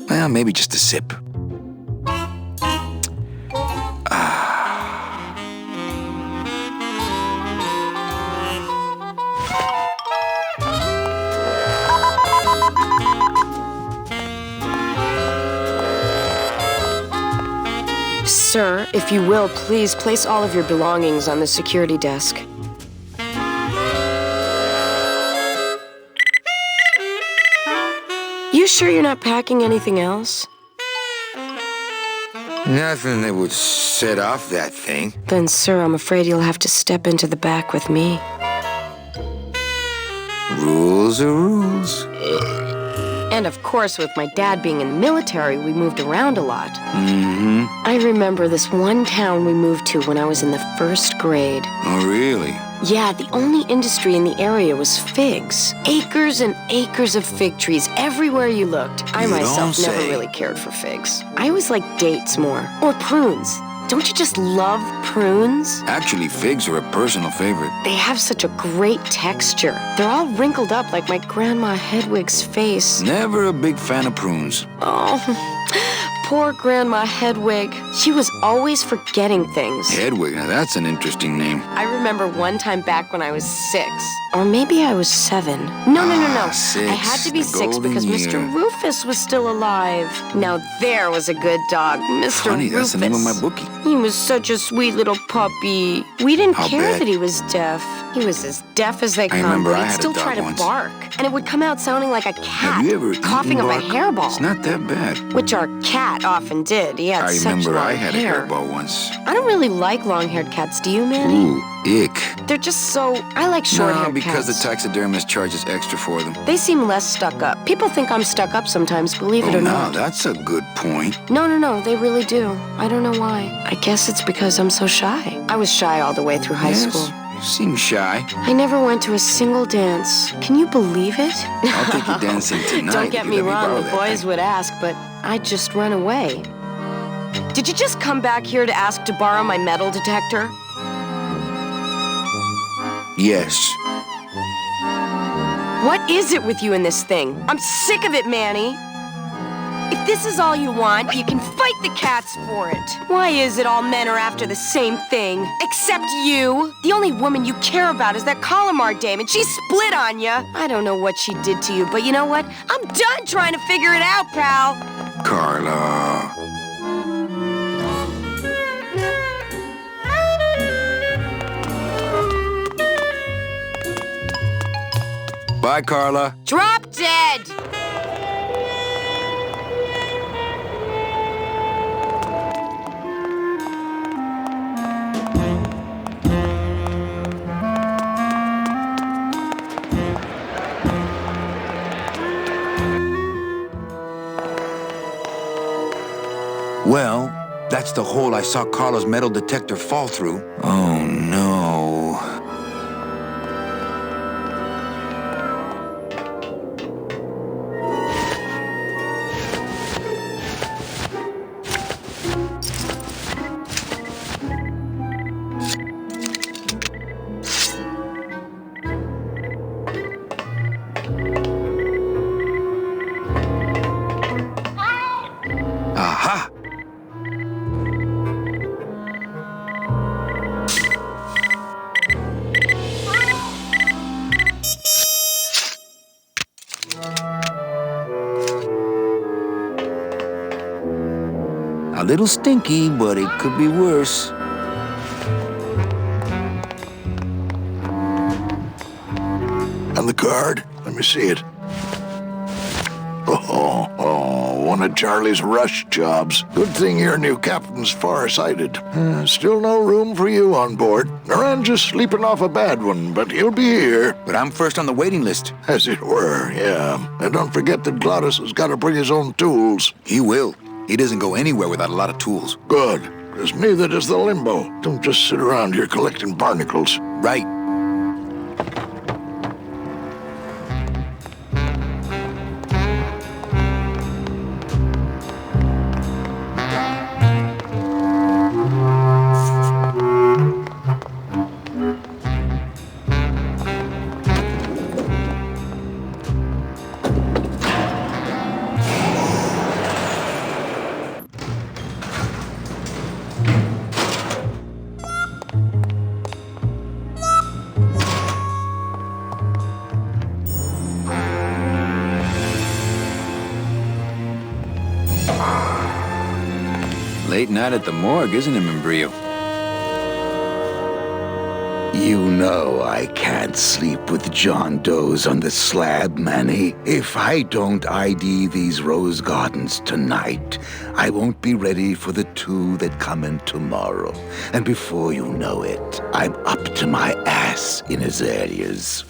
Well, maybe just a sip. Sir, if you will, please place all of your belongings on the security desk. You sure you're not packing anything else? Nothing that would set off that thing. Then, sir, I'm afraid you'll have to step into the back with me. Rules are rules. And of course, with my dad being in the military, we moved around a lot. I remember this one town we moved to when I was in the 1st grade. Oh, really? Yeah, the only industry in the area was figs. Acres and acres of fig trees everywhere you looked. I myself never really cared for figs. I always liked dates more. Or prunes. Don't you just love prunes? Actually, figs are a personal favorite. They have such a great texture. They're all wrinkled up like my Grandma Hedwig's face. Never a big fan of prunes. Oh, poor Grandma Hedwig. She was always forgetting things. Hedwig, now that's an interesting name. I remember one time back when I was 6. Or maybe I was 7. No. 6, I had to be 6 because year. Mr. Rufus was still alive. Now there was a good dog, Mr. Funny, Rufus. that's the name of my bookie. He was such a sweet little puppy. We didn't care that he was deaf. He was as deaf as they come, remember but I he'd had a still dog try to once. bark. And it would come out sounding like a cat, Have you ever coughing eaten up a bark? hairball. It's not that bad. Which our cat often did. He had I such remember long I had hair. a hairball once. I don't really like long-haired cats, do you, Manny? Ooh, ick. They're just so... I like short-haired No, because cats. the taxidermist charges extra for them. They seem less stuck up. People think I'm stuck up sometimes, believe it or no, not. that's a good point. No, they really do. I don't know why. I guess it's because I'm so shy. I was shy all the way through high school. You seem shy. I never went to a single dance. Can you believe it? I'll take you dancing tonight. Don't if get you me let wrong, borrow the that boys thing. would ask, but I'd just run away. Did you just come back here to ask to borrow my metal detector? Yes. What is it with you in this thing? I'm sick of it, Manny. If this is all you want, you can fight the cats for it. Why is it all men are after the same thing? Except you. The only woman you care about is that Calamar dame, and she split on you. I don't know what she did to you, but you know what? I'm done trying to figure it out, pal. Carla. Bye, Carla. Drop dead! Well, that's the hole I saw Carla's metal detector fall through. Oh, no. Aha! A little stinky, but it could be worse. And the card? Let me see it. One of Charlie's rush jobs. Good thing your new captain's far-sighted. Still no room for you on board. Naranja's sleeping off a bad one, but he'll be here. But I'm first on the waiting list. As it were, yeah. And don't forget that Glottis has got to bring his own tools. He will. He doesn't go anywhere without a lot of tools. Good, because neither does the Limbo. Don't just sit around here collecting barnacles. Right. Late night at the morgue, isn't it, Membrillo? You know I can't sleep with John Doe's on the slab, Manny. If I don't ID these rose gardens tonight, I won't be ready for the two that come in tomorrow. And before you know it, I'm up to my ass in azaleas.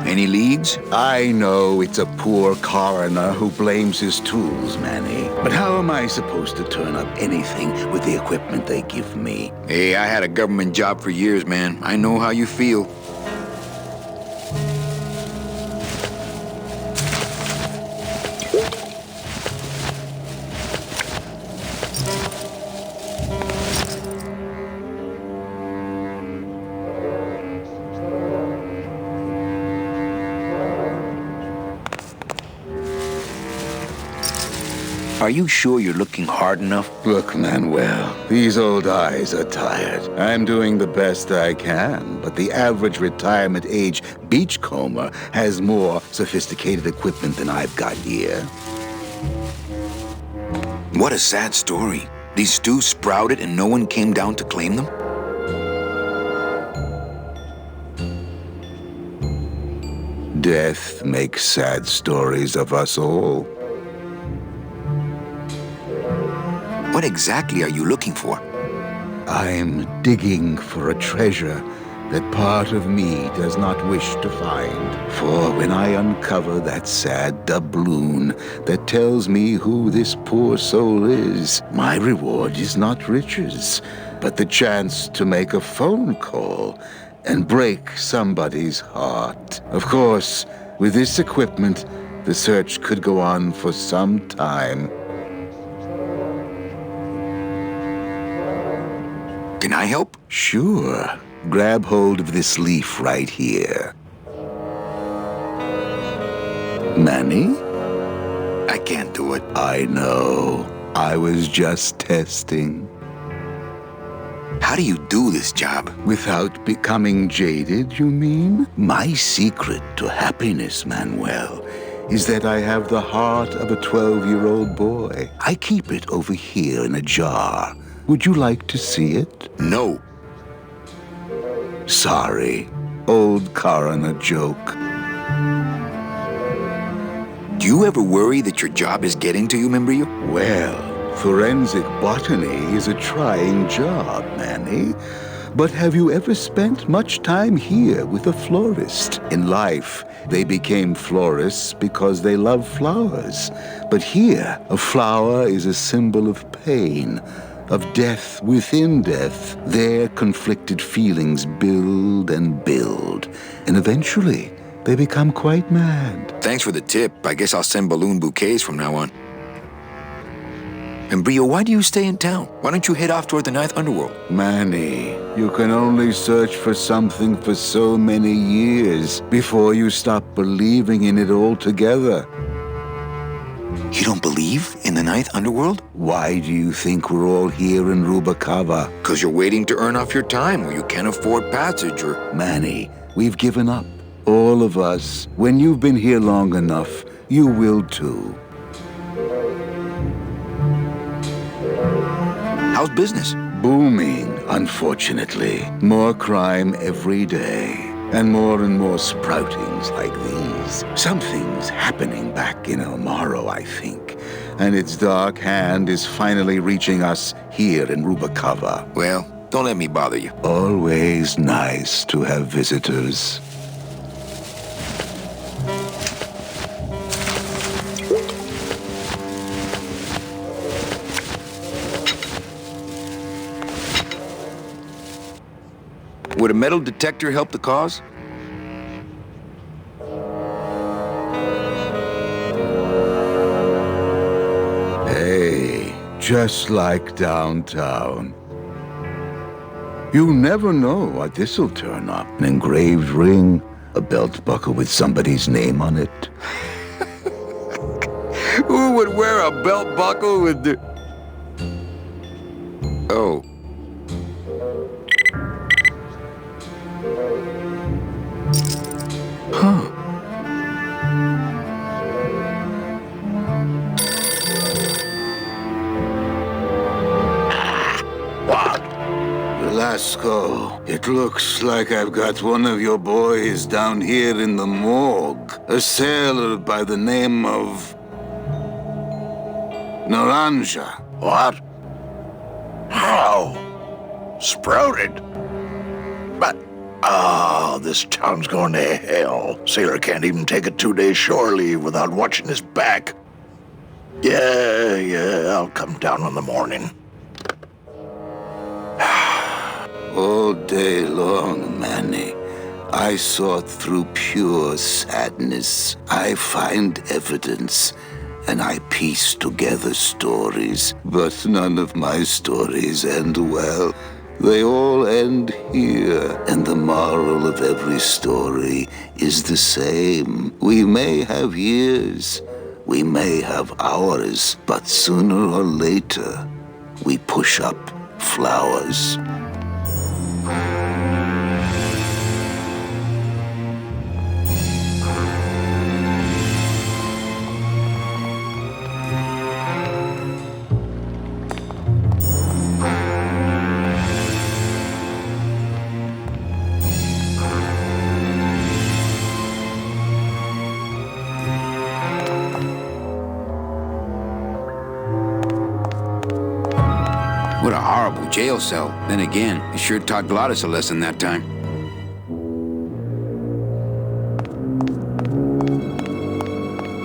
Any leads? I know it's a poor coroner who blames his tools, Manny. But how am I supposed to turn up anything with the equipment they give me? Hey, I had a government job for years, man. I know how you feel. Are you sure you're looking hard enough? Look, Manuel, these old eyes are tired. I'm doing the best I can, but the average retirement age beachcomber has more sophisticated equipment than I've got here. What a sad story. These stews sprouted and no one came down to claim them? Death makes sad stories of us all. What exactly are you looking for? I'm digging for a treasure that part of me does not wish to find. For when I uncover that sad doubloon that tells me who this poor soul is, my reward is not riches, but the chance to make a phone call and break somebody's heart. Of course, with this equipment, the search could go on for some time. Can I help? Sure. Grab hold of this leaf right here. Manny? I can't do it. I know. I was just testing. How do you do this job? Without becoming jaded, you mean? My secret to happiness, Manuel, is that I have the heart of a 12-year-old boy. I keep it over here in a jar. Would you like to see it? No. Sorry. Old coroner joke. Do you ever worry that your job is getting to you, Membrillo? Well, forensic botany is a trying job, Manny. But have you ever spent much time here with a florist? In life, they became florists because they love flowers. But here, a flower is a symbol of pain, of death within death. Their conflicted feelings build and build, and eventually, they become quite mad. Thanks for the tip. I guess I'll send balloon bouquets from now on. And Brio, why do you stay in town? Why don't you head off toward the Ninth Underworld? Manny, you can only search for something for so many years before you stop believing in it altogether. You don't believe in the Ninth Underworld? Why do you think we're all here in Rubacava? Because you're waiting to earn off your time, or you can't afford passage, or... Manny, we've given up. All of us. When you've been here long enough, you will too. How's business? Booming, unfortunately. More crime every day. And more sproutings like these. Something's happening back in El Morro, I think. And its dark hand is finally reaching us here in Rubacava. Well, don't let me bother you. Always nice to have visitors. Would a metal detector help the cause? Hey, just like downtown. You never know what this'll turn up. An engraved ring, a belt buckle with somebody's name on it. Who would wear a belt buckle with the... Oh. Huh. What? Velasco, it looks like I've got one of your boys down here in the morgue. A sailor by the name of... Naranja. What? How? Sprouted? But, this town's going to hell. Sailor can't even take a 2-day shore leave without watching his back. Yeah, I'll come down in the morning. All day long, Manny, I sought through pure sadness. I find evidence, and I piece together stories. But none of my stories end well. They all end here, and the moral of every story is the same. We may have years, we may have hours, but sooner or later, we push up flowers. What a horrible jail cell. Then again, it sure taught Gladys a lesson that time.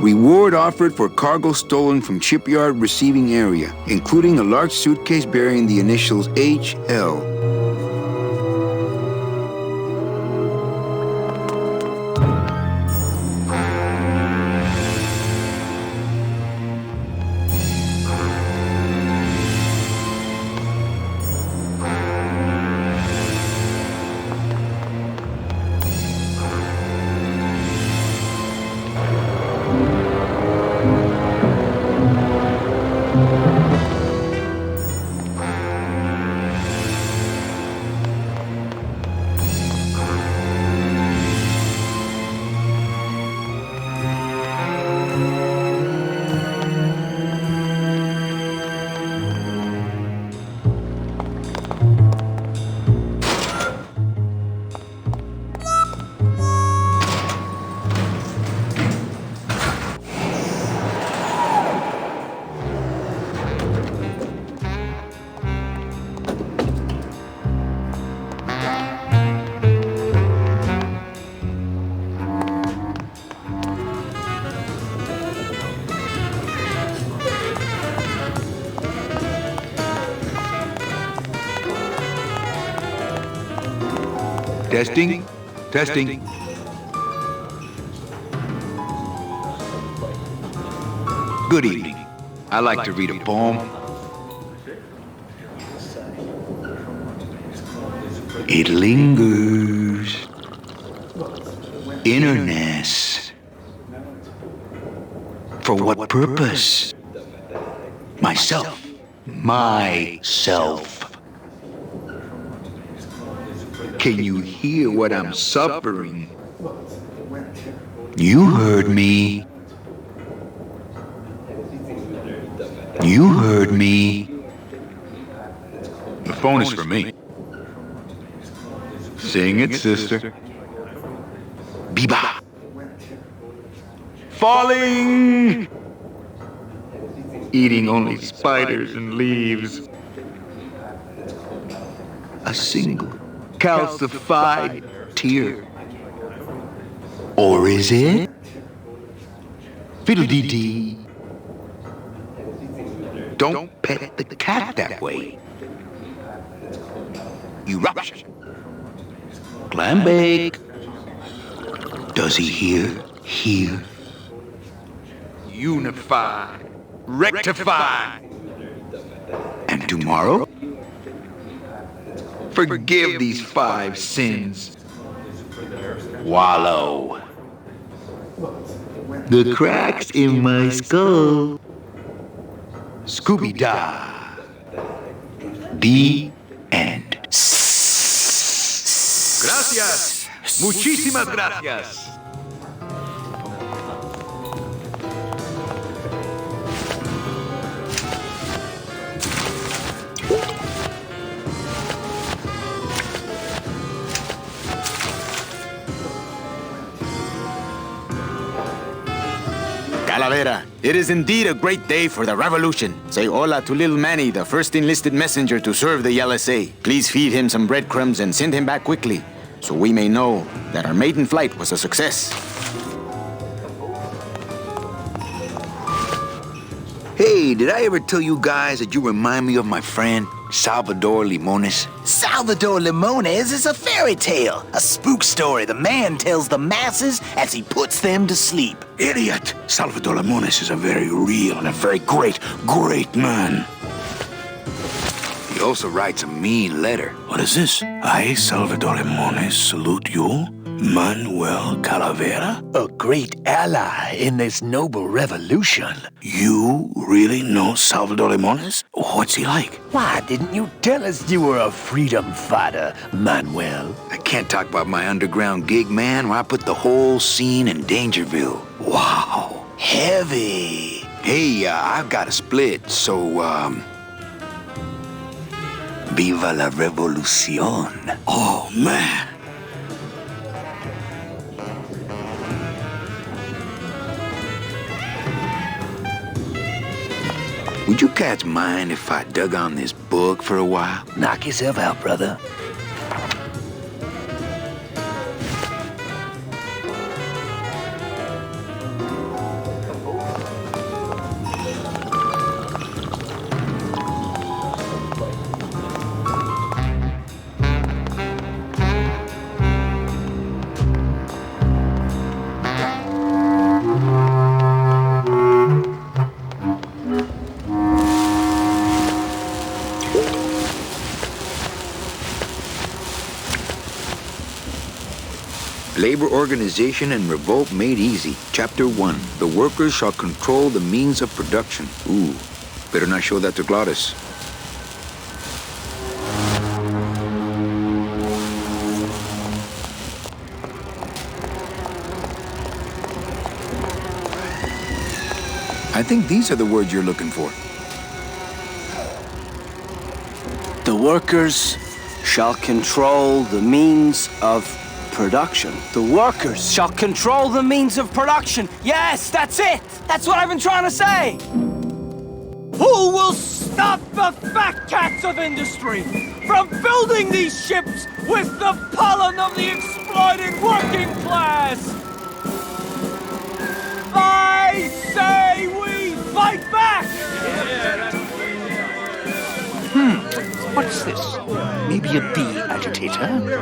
Reward offered for cargo stolen from shipyard receiving area, including a large suitcase bearing the initials HL. Testing. Testing. Good evening. I like to read a poem. It lingers. Innerness. For what purpose? Myself. Myself. Can you hear what I'm suffering? You heard me. You heard me. The phone is for me. Sing it, sister. Biba. Falling. Eating only spiders and leaves. A single calcified tear. Or is it? Fiddle-dee-dee. Don't pet the cat that way. Eruption. Clam bake. Does he hear? Hear. Unify. Rectify. And tomorrow? Forgive these 5 sins. Wallow. The cracks in my skull. Scooby-Dah. The end. Gracias. Muchísimas gracias. Calavera, it is indeed a great day for the revolution. Say hola to little Manny, the first enlisted messenger to serve the LSA. Please feed him some breadcrumbs and send him back quickly, so we may know that our maiden flight was a success. Hey, did I ever tell you guys that you remind me of my friend, Salvador Limones? Salvador Limones is a fairy tale, a spook story the man tells the masses as he puts them to sleep. Idiot! Salvador Limones is a very real and a very great man. He also writes a mean letter. What is this? I, Salvador Limones, salute you, Manuel Calavera, A great ally in this noble revolution. You really know Salvador Limones? What's he like? Why didn't you tell us you were a freedom fighter, Manuel? I can't talk about my underground gig, man, where I put the whole scene in Dangerville. Wow, heavy. Hey, I've got a split, so, Viva la revolución. Oh, man. Would you cats mind if I dug on this book for a while? Knock yourself out, brother. Labor Organization and Revolt Made Easy. Chapter 1. The workers shall control the means of production. Ooh, better not show that to Glottis. I think these are the words you're looking for. The workers shall control the means of production. The workers shall control the means of production. Yes, that's it. That's what I've been trying to say. Who will stop the fat cats of industry from building these ships with the pollen of the exploited working class? I say we fight back! What's this? Maybe a bee agitator?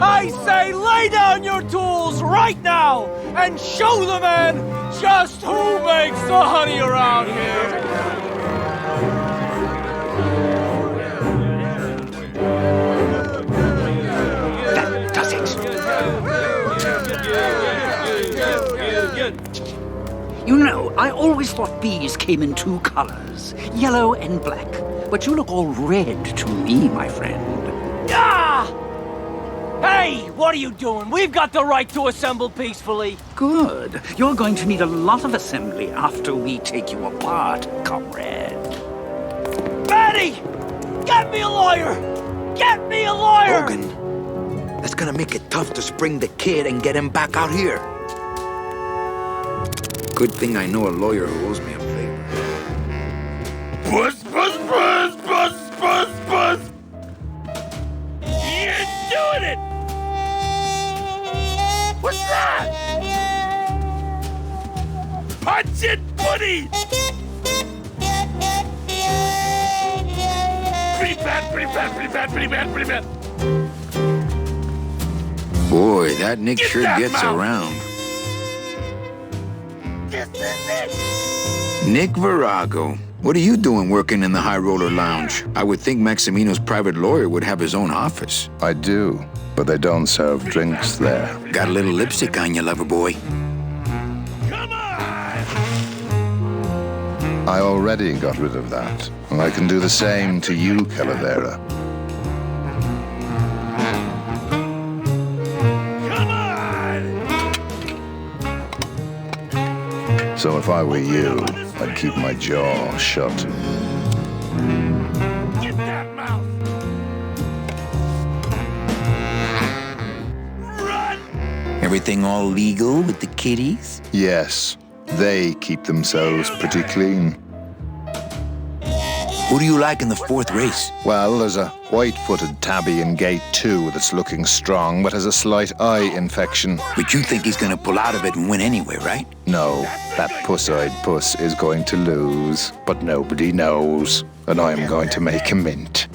I say lay down your tools right now and show the man just who makes the honey around here. That does it. You know, I always thought bees came in two colors, yellow and black. But you look all red to me, my friend. Ah! Hey, what are you doing? We've got the right to assemble peacefully. Good. You're going to need a lot of assembly after we take you apart, comrade. Betty! Get me a lawyer! Get me a lawyer! Logan, that's gonna make it tough to spring the kid and get him back out here. Good thing I know a lawyer who owes me a favor. Buzz, buzz, buzz, buzz, buzz, buzz! You're doing it! What's that? Punch it, buddy! Pretty bad, pretty bad, pretty bad, pretty bad, pretty bad. Boy, that Nick Get sure that gets mouth. around. This is it! Nick Virago. What are you doing working in the High Roller Lounge? I would think Maximino's private lawyer would have his own office. I do, but they don't serve drinks there. Got a little lipstick on you, lover boy. Come on! I already got rid of that, and I can do the same to you, Calavera. Come on! So if I were you, I'd keep my jaw shut. Get that mouth! Run! Everything all legal with the kiddies? Yes, they keep themselves pretty clean. Who do you like in the fourth race? Well, there's a white-footed tabby in gate 2 that's looking strong, but has a slight eye infection. But you think he's gonna pull out of it and win anyway, right? No, that puss-eyed puss is going to lose, but nobody knows, and I'm going to make a mint.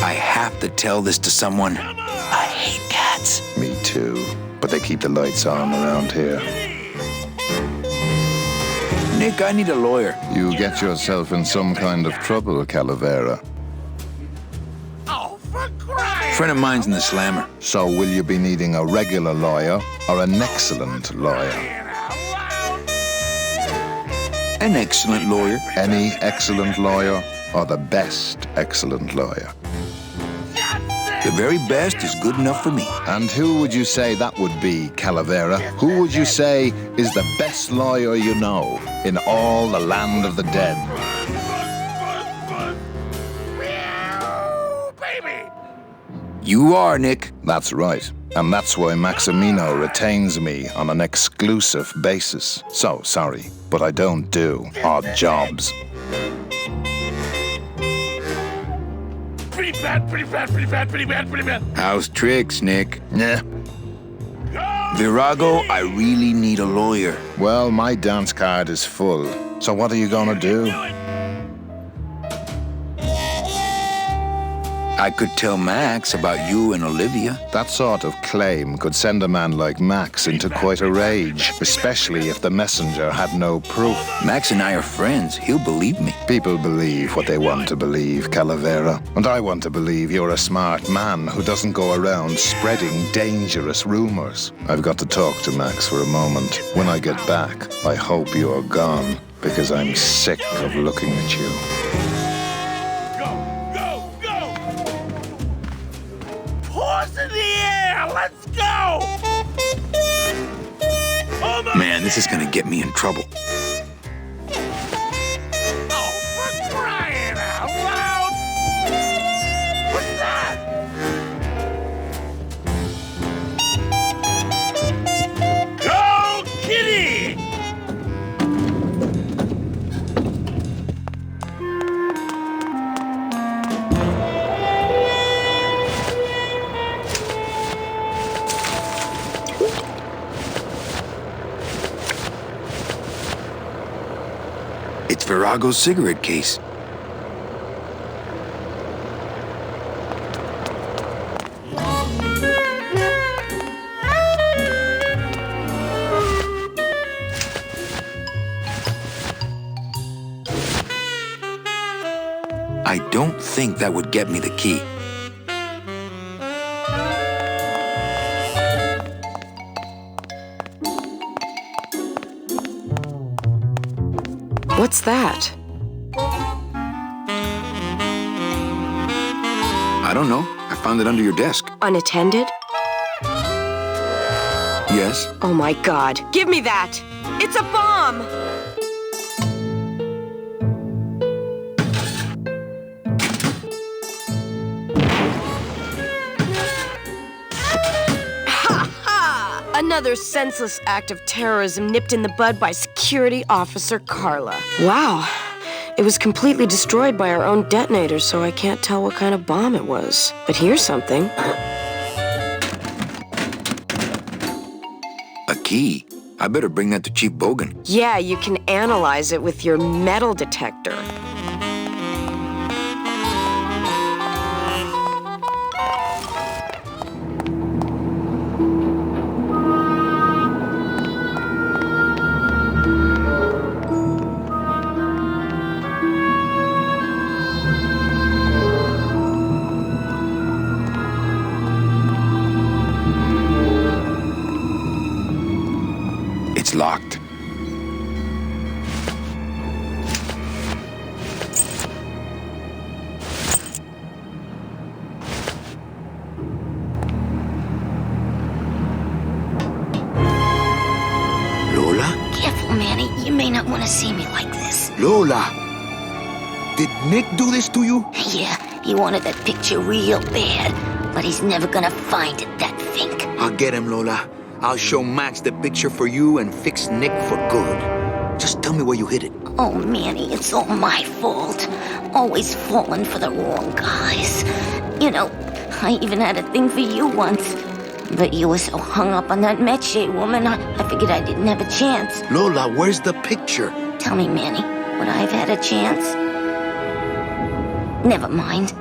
I have to tell this to someone. I hate cats. Me too, but they keep the lights on around here. Nick, I need a lawyer. You get yourself in some kind of trouble, Calavera. Oh, for crying! Friend of mine's in the slammer. So will you be needing a regular lawyer or an excellent lawyer? An excellent lawyer. Any excellent lawyer or the best excellent lawyer? The very best is good enough for me. And who would you say that would be, Calavera? Who would you say is the best lawyer you know in all the land of the dead? Baby! You are, Nick. That's right. And that's why Maximino retains me on an exclusive basis. So, sorry, but I don't do odd jobs. Pretty bad, pretty bad, pretty bad, pretty bad, pretty bad. How's tricks, Nick? Yeah. Virago, I really need a lawyer. Well, my dance card is full. So what are you gonna do? I could tell Max about you and Olivia. That sort of claim could send a man like Max into quite a rage, especially if the messenger had no proof. Max and I are friends. He'll believe me. People believe what they want to believe, Calavera. And I want to believe you're a smart man who doesn't go around spreading dangerous rumors. I've got to talk to Max for a moment. When I get back, I hope you are gone, because I'm sick of looking at you. Paws in the air! Let's go! Man, this is gonna get me in trouble. Oh, for crying out loud! What's that? Go, kitty! It's Virago's cigarette case. I don't think that would get me the key. What's that? I don't know. I found it under your desk. Unattended? Yes? Oh my God. Give me that! It's a bomb! Another senseless act of terrorism nipped in the bud by Security Officer Carla. Wow. It was completely destroyed by our own detonator, so I can't tell what kind of bomb it was. But here's something. A key? I better bring that to Chief Bogan. Yeah, you can analyze it with your metal detector. It's locked. Lola? Careful, Manny. You may not want to see me like this. Lola! Did Nick do this to you? Yeah, he wanted that picture real bad, but he's never gonna find it, that fink. I'll get him, Lola. I'll show Max the picture for you and fix Nick for good. Just tell me where you hid it. Oh, Manny, it's all my fault. Always falling for the wrong guys. You know, I even had a thing for you once. But you were so hung up on that Meche woman, I figured I didn't have a chance. Lola, where's the picture? Tell me, Manny, would I have had a chance? Never mind.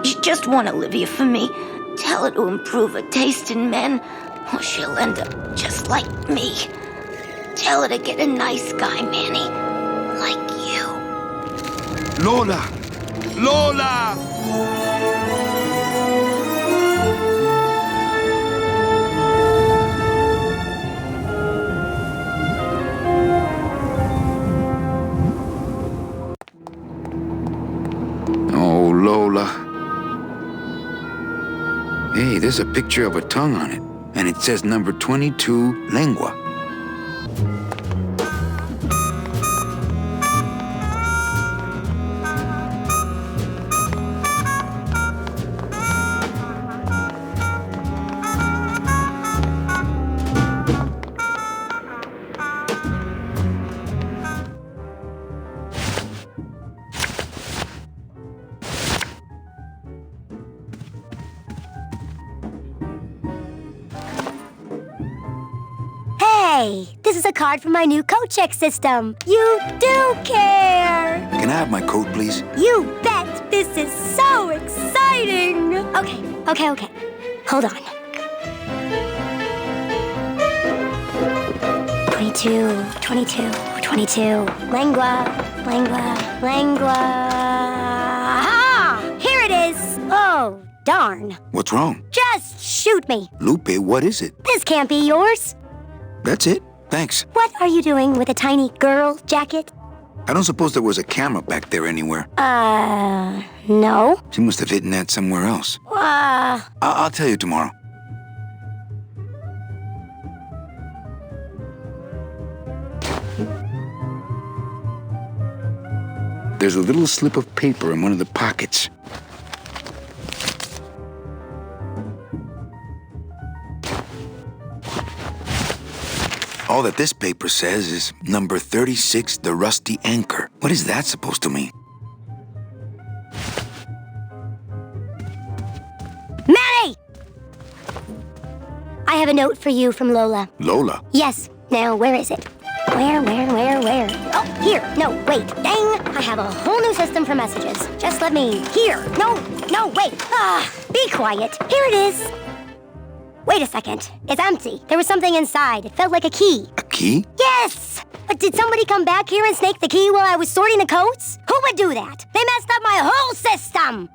You just want Olivia for me. Tell her to improve her taste in men, or she'll end up just like me. Tell her to get a nice guy, Manny. Like you. Lola! Lola! Oh, Lola. Hey, there's a picture of a tongue on it. And it says number 22, lengua. Hey, this is a card from my new coat check system. You do care. Can I have my coat, please? You bet. This is so exciting. Okay. Hold on. 22. Lengua. Ah! Here it is. Oh, darn. What's wrong? Just shoot me. Lupe, what is it? This can't be yours. That's it. Thanks. What are you doing with a tiny girl jacket? I don't suppose there was a camera back there anywhere. No. She must have hidden that somewhere else. I'll tell you tomorrow. There's a little slip of paper in one of the pockets. All that this paper says is number 36, the rusty anchor. What is that supposed to mean? Manny! I have a note for you from Lola. Lola? Yes. Now, where is it? Where? Oh, here. No, wait. Dang! I have a whole new system for messages. Just let me... Here. No, wait. Be quiet. Here it is. Wait a second. It's empty. There was something inside. It felt like a key. A key? Yes! But did somebody come back here and snake the key while I was sorting the coats? Who would do that? They messed up my whole system!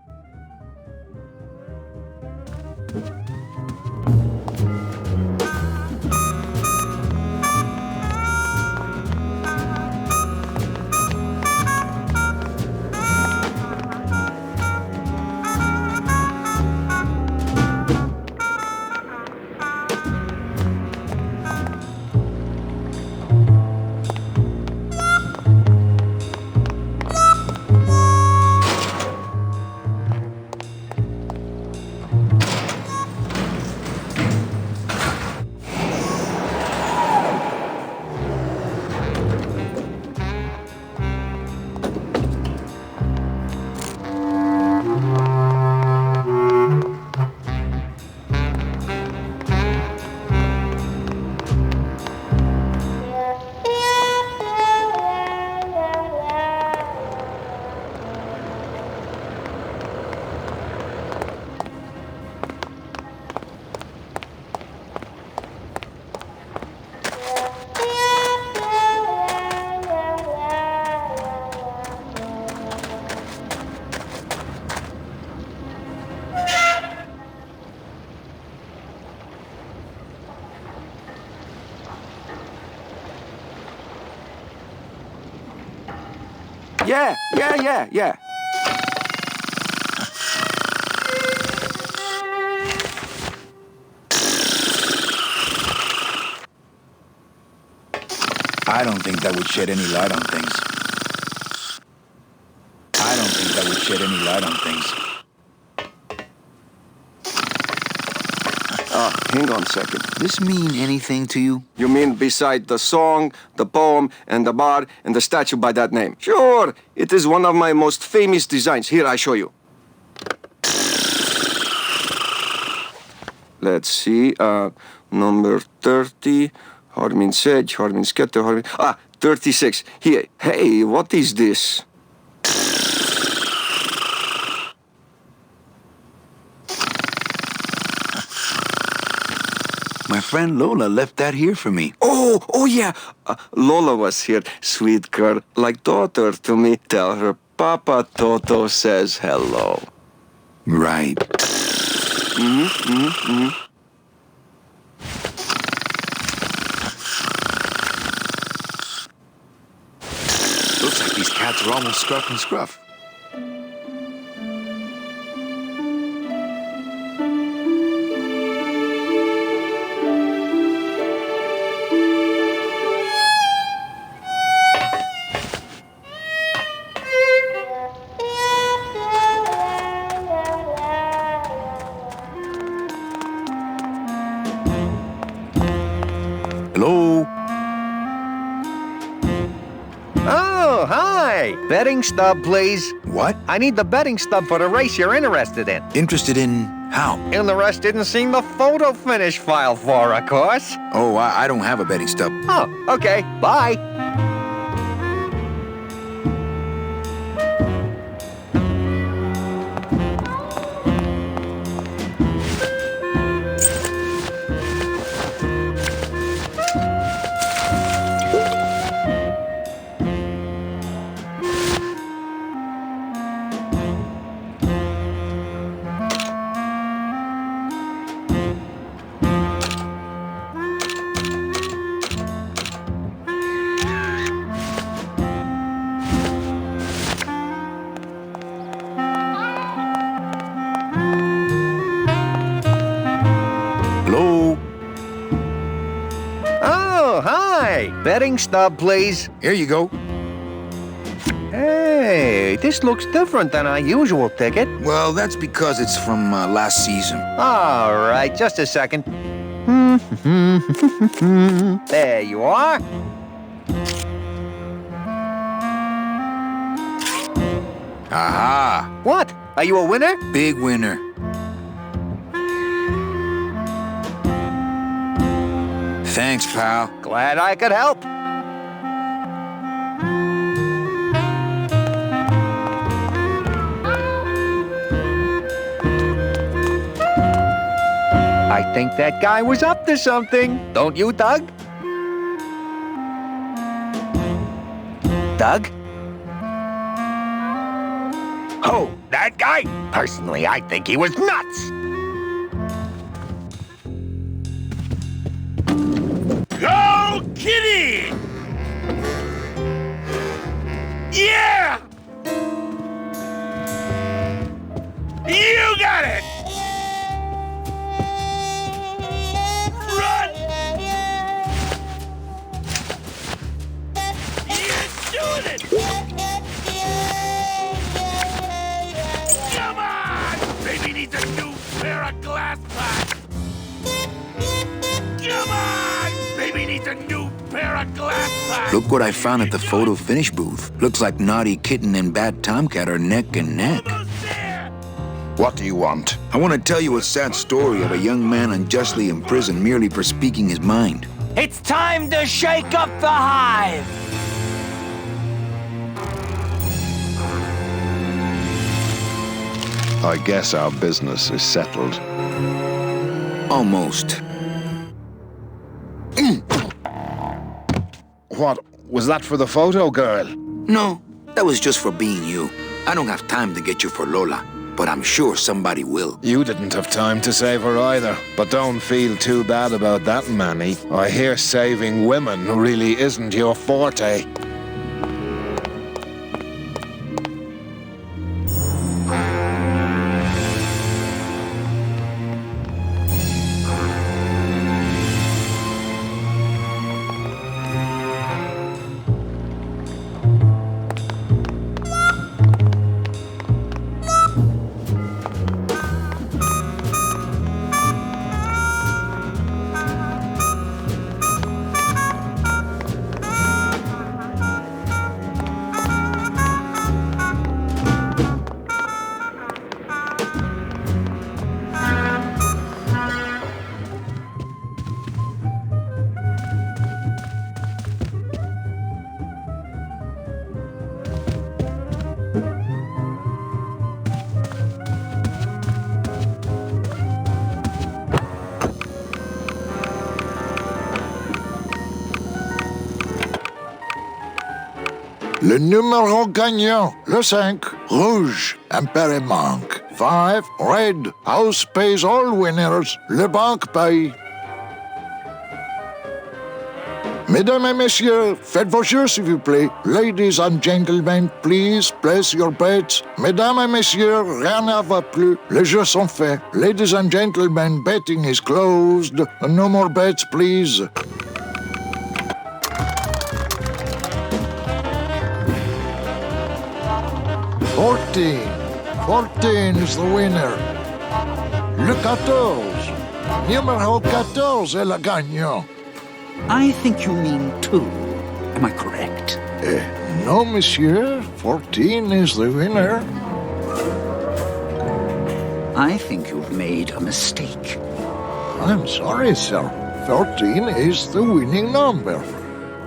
Yeah. I don't think that would shed any light on things. I don't think that would shed any light on things. Hang on a second. This mean anything to you? You mean beside the song, the poem, and the bar, and the statue by that name? Sure, it is one of my most famous designs. Here, I show you. Let's see, number 30, Harmin Sedge, Harmin Sketter, 36. Here, hey, what is this? My friend Lola left that here for me. Oh yeah. Lola was here, sweet girl, like daughter to me. Tell her Papa Toto says hello. Right. Looks like these cats are almost scruff and scruff. Hello? Oh, hi! Betting stub, please. What? I need the betting stub for the race you're interested in. Interested in how? And the rest didn't seem the photo finish file for, of course. Oh, I don't have a betting stub. Oh, okay. Bye. Hello? Oh, hi! Betting stub, please. Here you go. Hey, this looks different than our usual ticket. Well, that's because it's from last season. All right, just a second. There you are. Aha! What? Are you a winner? Big winner. Thanks, pal. Glad I could help. I think that guy was up to something. Don't you, Doug? Doug? Oh, that guy? Personally, I think he was nuts. Go, Kitty! Yeah! You got it! Run! You're doing it! Come on! Baby needs a new pair of glass packs! Come on! Baby needs a new pair of glass packs! Look what I found at the photo finish booth. Looks like Naughty Kitten and Bad Tomcat are neck and neck. What do you want? I want to tell you a sad story of a young man unjustly imprisoned merely for speaking his mind. It's time to shake up the hive! I guess our business is settled. Almost. What? Was that for the photo girl? No, that was just for being you. I don't have time to get you for Lola, but I'm sure somebody will. You didn't have time to save her either. But don't feel too bad about that, Manny. I hear saving women really isn't your forte. Le numéro gagnant, le 5, rouge, Impere manque. 5, red, house pays all winners, le banque paye. Mesdames et messieurs, faites vos jeux s'il vous plaît. Ladies and gentlemen, please place your bets. Mesdames et messieurs, rien ne va plus. Les jeux sont faits. Ladies and gentlemen, betting is closed. No more bets, please. Fourteen is the winner. Le 14. Numéro 14 est le gagnant. I think you mean 2. Am I correct? No, monsieur. 14 is the winner. I think you've made a mistake. I'm sorry, sir. 14 is the winning number.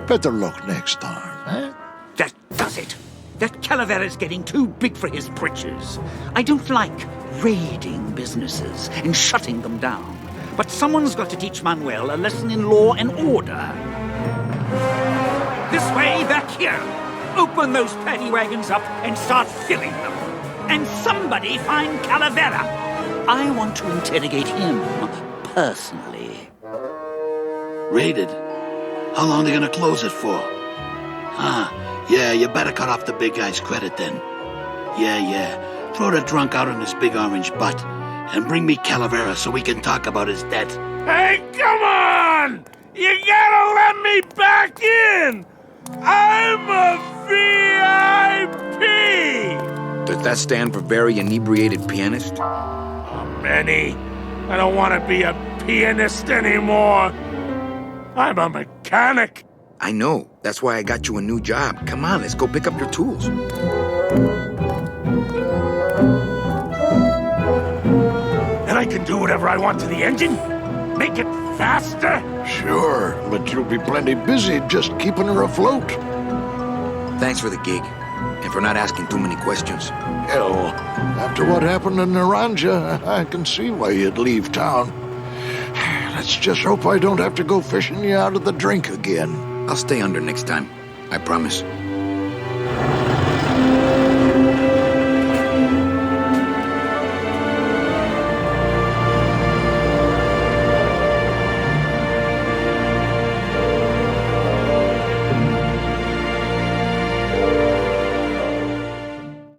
Better luck next time, eh? That does it. That Calavera's getting too big for his britches. I don't like raiding businesses and shutting them down. But someone's got to teach Manuel a lesson in law and order. This way, back here. Open those paddy wagons up and start filling them. And somebody find Calavera. I want to interrogate him personally. Raided? How long are they gonna close it for? Yeah, you better cut off the big guy's credit then. Yeah. Throw the drunk out on his big orange butt. And bring me Calavera so we can talk about his debt. Hey, come on! You gotta let me back in! I'm a VIP! Does that stand for very inebriated pianist? Oh, Manny, I don't want to be a pianist anymore. I'm a mechanic. I know. That's why I got you a new job. Come on, let's go pick up your tools. And I can do whatever I want to the engine? Make it faster? Sure, but you'll be plenty busy just keeping her afloat. Thanks for the gig, and for not asking too many questions. Hell, after what happened in Naranja, I can see why you'd leave town. Let's just hope I don't have to go fishing you out of the drink again. I'll stay under next time. I promise.